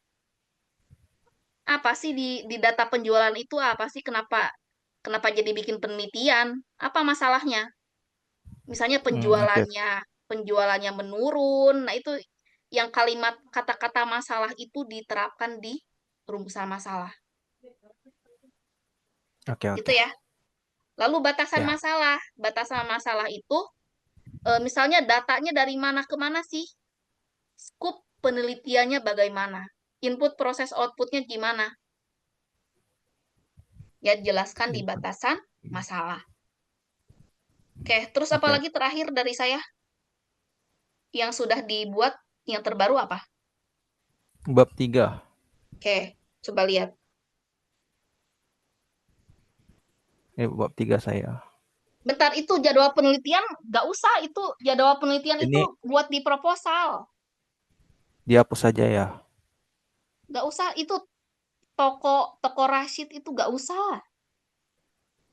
Apa sih di data penjualan itu apa sih kenapa jadi bikin penelitian? Apa masalahnya? Misalnya penjualannya menurun. Nah, itu yang kalimat kata-kata masalah itu diterapkan di rumusan masalah. Gitu ya. Lalu batasan masalah. Batasan masalah itu misalnya datanya dari mana ke mana sih? Skup penelitiannya bagaimana? Input proses outputnya gimana? Ya, jelaskan di batasan masalah. Oke, terus apa lagi terakhir dari saya? Yang sudah dibuat, yang terbaru apa? Bab 3. Oke, coba lihat. Ini bab 3 saya. Bentar, itu jadwal penelitian nggak usah. Itu jadwal penelitian Ini itu buat di proposal. dihapus saja ya. Nggak usah, itu toko Rashid itu nggak usah.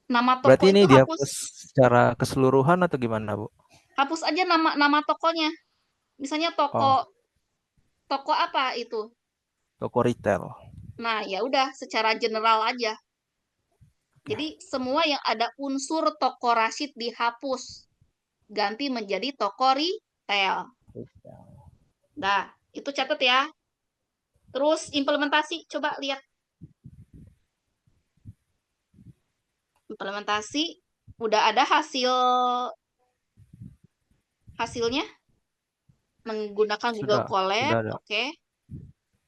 Nama toko Berarti ini itu dihapus hapus. secara keseluruhan atau gimana, Bu? Hapus aja nama tokonya. Misalnya toko apa itu? Toko retail. Nah, ya udah secara general aja. Jadi semua yang ada unsur toko Rashid dihapus. Ganti menjadi toko retail. Nah, itu catat ya. Terus implementasi, coba lihat. Implementasi, udah ada hasilnya menggunakan Google Colab, oke.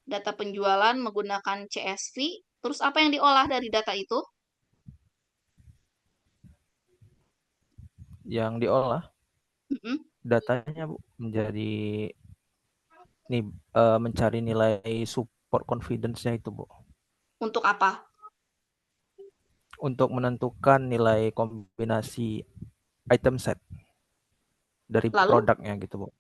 Data penjualan menggunakan CSV. Terus apa yang diolah dari data itu? Yang diolah datanya, Bu, menjadi mencari nilai support confidence-nya itu, Bu. Untuk apa? Untuk menentukan nilai kombinasi item set dari produknya gitu, Bu.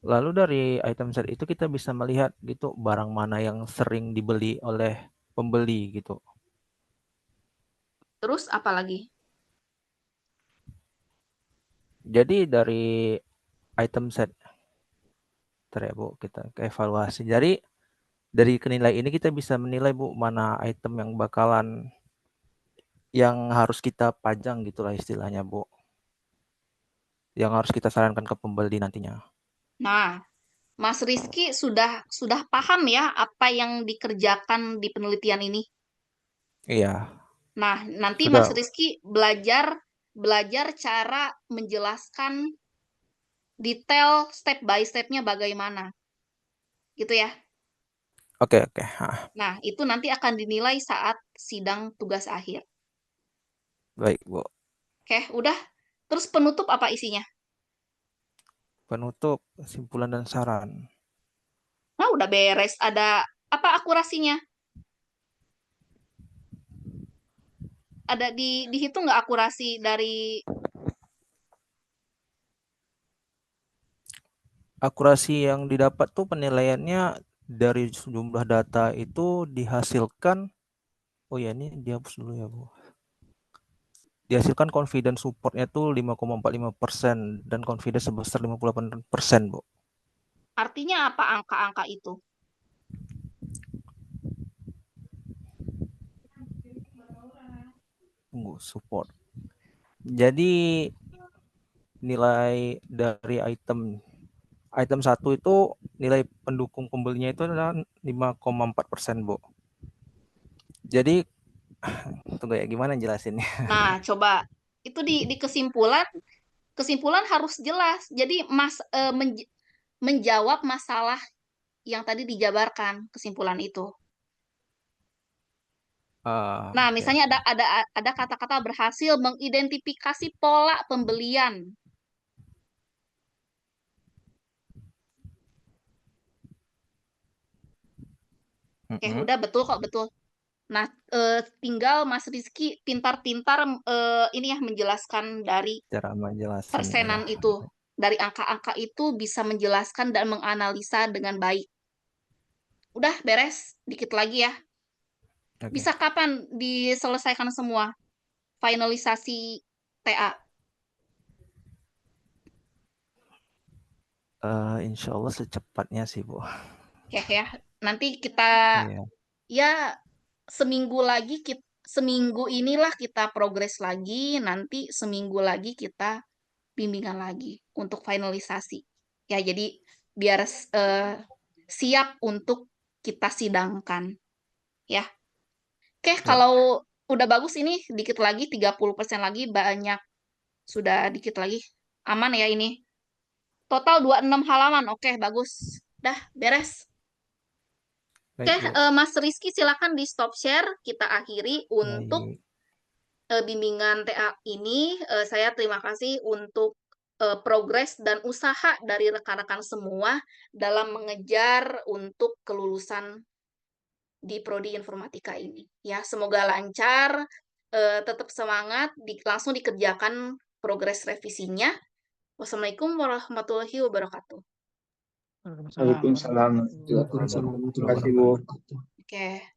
Lalu dari item set itu kita bisa melihat gitu barang mana yang sering dibeli oleh pembeli gitu. Terus apa lagi? Jadi dari item set ya, Bu, kita ke evaluasi. Jadi dari nilai ini kita bisa menilai, Bu, mana item yang harus kita pajang gitulah istilahnya, Bu. Yang harus kita sarankan ke pembeli nantinya. Nah, Mas Rizky sudah paham ya apa yang dikerjakan di penelitian ini? Iya. Nah, nanti Mas Rizky belajar cara menjelaskan detail step by step-nya bagaimana. Gitu ya. Oke. Nah, itu nanti akan dinilai saat sidang tugas akhir. Baik, Bu. Oke, udah. Terus penutup apa isinya? Penutup, kesimpulan dan saran. Nah, udah beres. Ada apa akurasinya? Ada dihitung nggak akurasi dari... Akurasi yang didapat tuh penilaiannya dari jumlah data itu dihasilkan. Oh ya, ini dihapus dulu ya, Bu. dihasilkan confidence supportnya tuh 5,45% dan confidence sebesar 58%, Bu. Artinya apa angka-angka itu? Tunggu, support. Jadi nilai dari item 1 itu nilai pendukung pembelinya itu adalah 5,4%, Bu. Jadi tunggu ya, gimana jelasinnya? Nah, coba itu di kesimpulan harus jelas. Jadi menjawab masalah yang tadi dijabarkan kesimpulan itu. Nah, Oke. misalnya ada kata-kata berhasil mengidentifikasi pola pembelian. Oke, udah betul kok, betul. Nah, tinggal Mas Rizky pintar-pintar ini ya menjelaskan dari Cara menjelaskan persenan itu. Dari angka-angka itu bisa menjelaskan dan menganalisa dengan baik. Udah beres, dikit lagi ya. Oke. Bisa kapan diselesaikan semua finalisasi TA? Insya Allah secepatnya sih, Bu. Oke ya, nanti kita Iya. ya seminggu inilah kita progres lagi, nanti seminggu lagi kita bimbingan lagi untuk finalisasi. Ya, jadi biar siap untuk kita sidangkan. Ya. Oke, kalau udah bagus ini dikit lagi 30% lagi banyak. Sudah dikit lagi. Aman ya ini. Total 26 halaman. Oke, bagus. Dah, beres. Oke, Baik, Bu. Mas Rizky silakan di stop share. Kita akhiri untuk Baik. bimbingan TA ini. Saya terima kasih untuk progres dan usaha dari rekan-rekan semua dalam mengejar untuk kelulusan di Prodi Informatika ini. Ya, semoga lancar, tetap semangat, langsung dikerjakan progres revisinya. Wassalamualaikum warahmatullahi wabarakatuh. Waalaikumsalam. Waalaikumsalam warahmatullahi Terima kasih, Bu. wabarakatuh. Oke.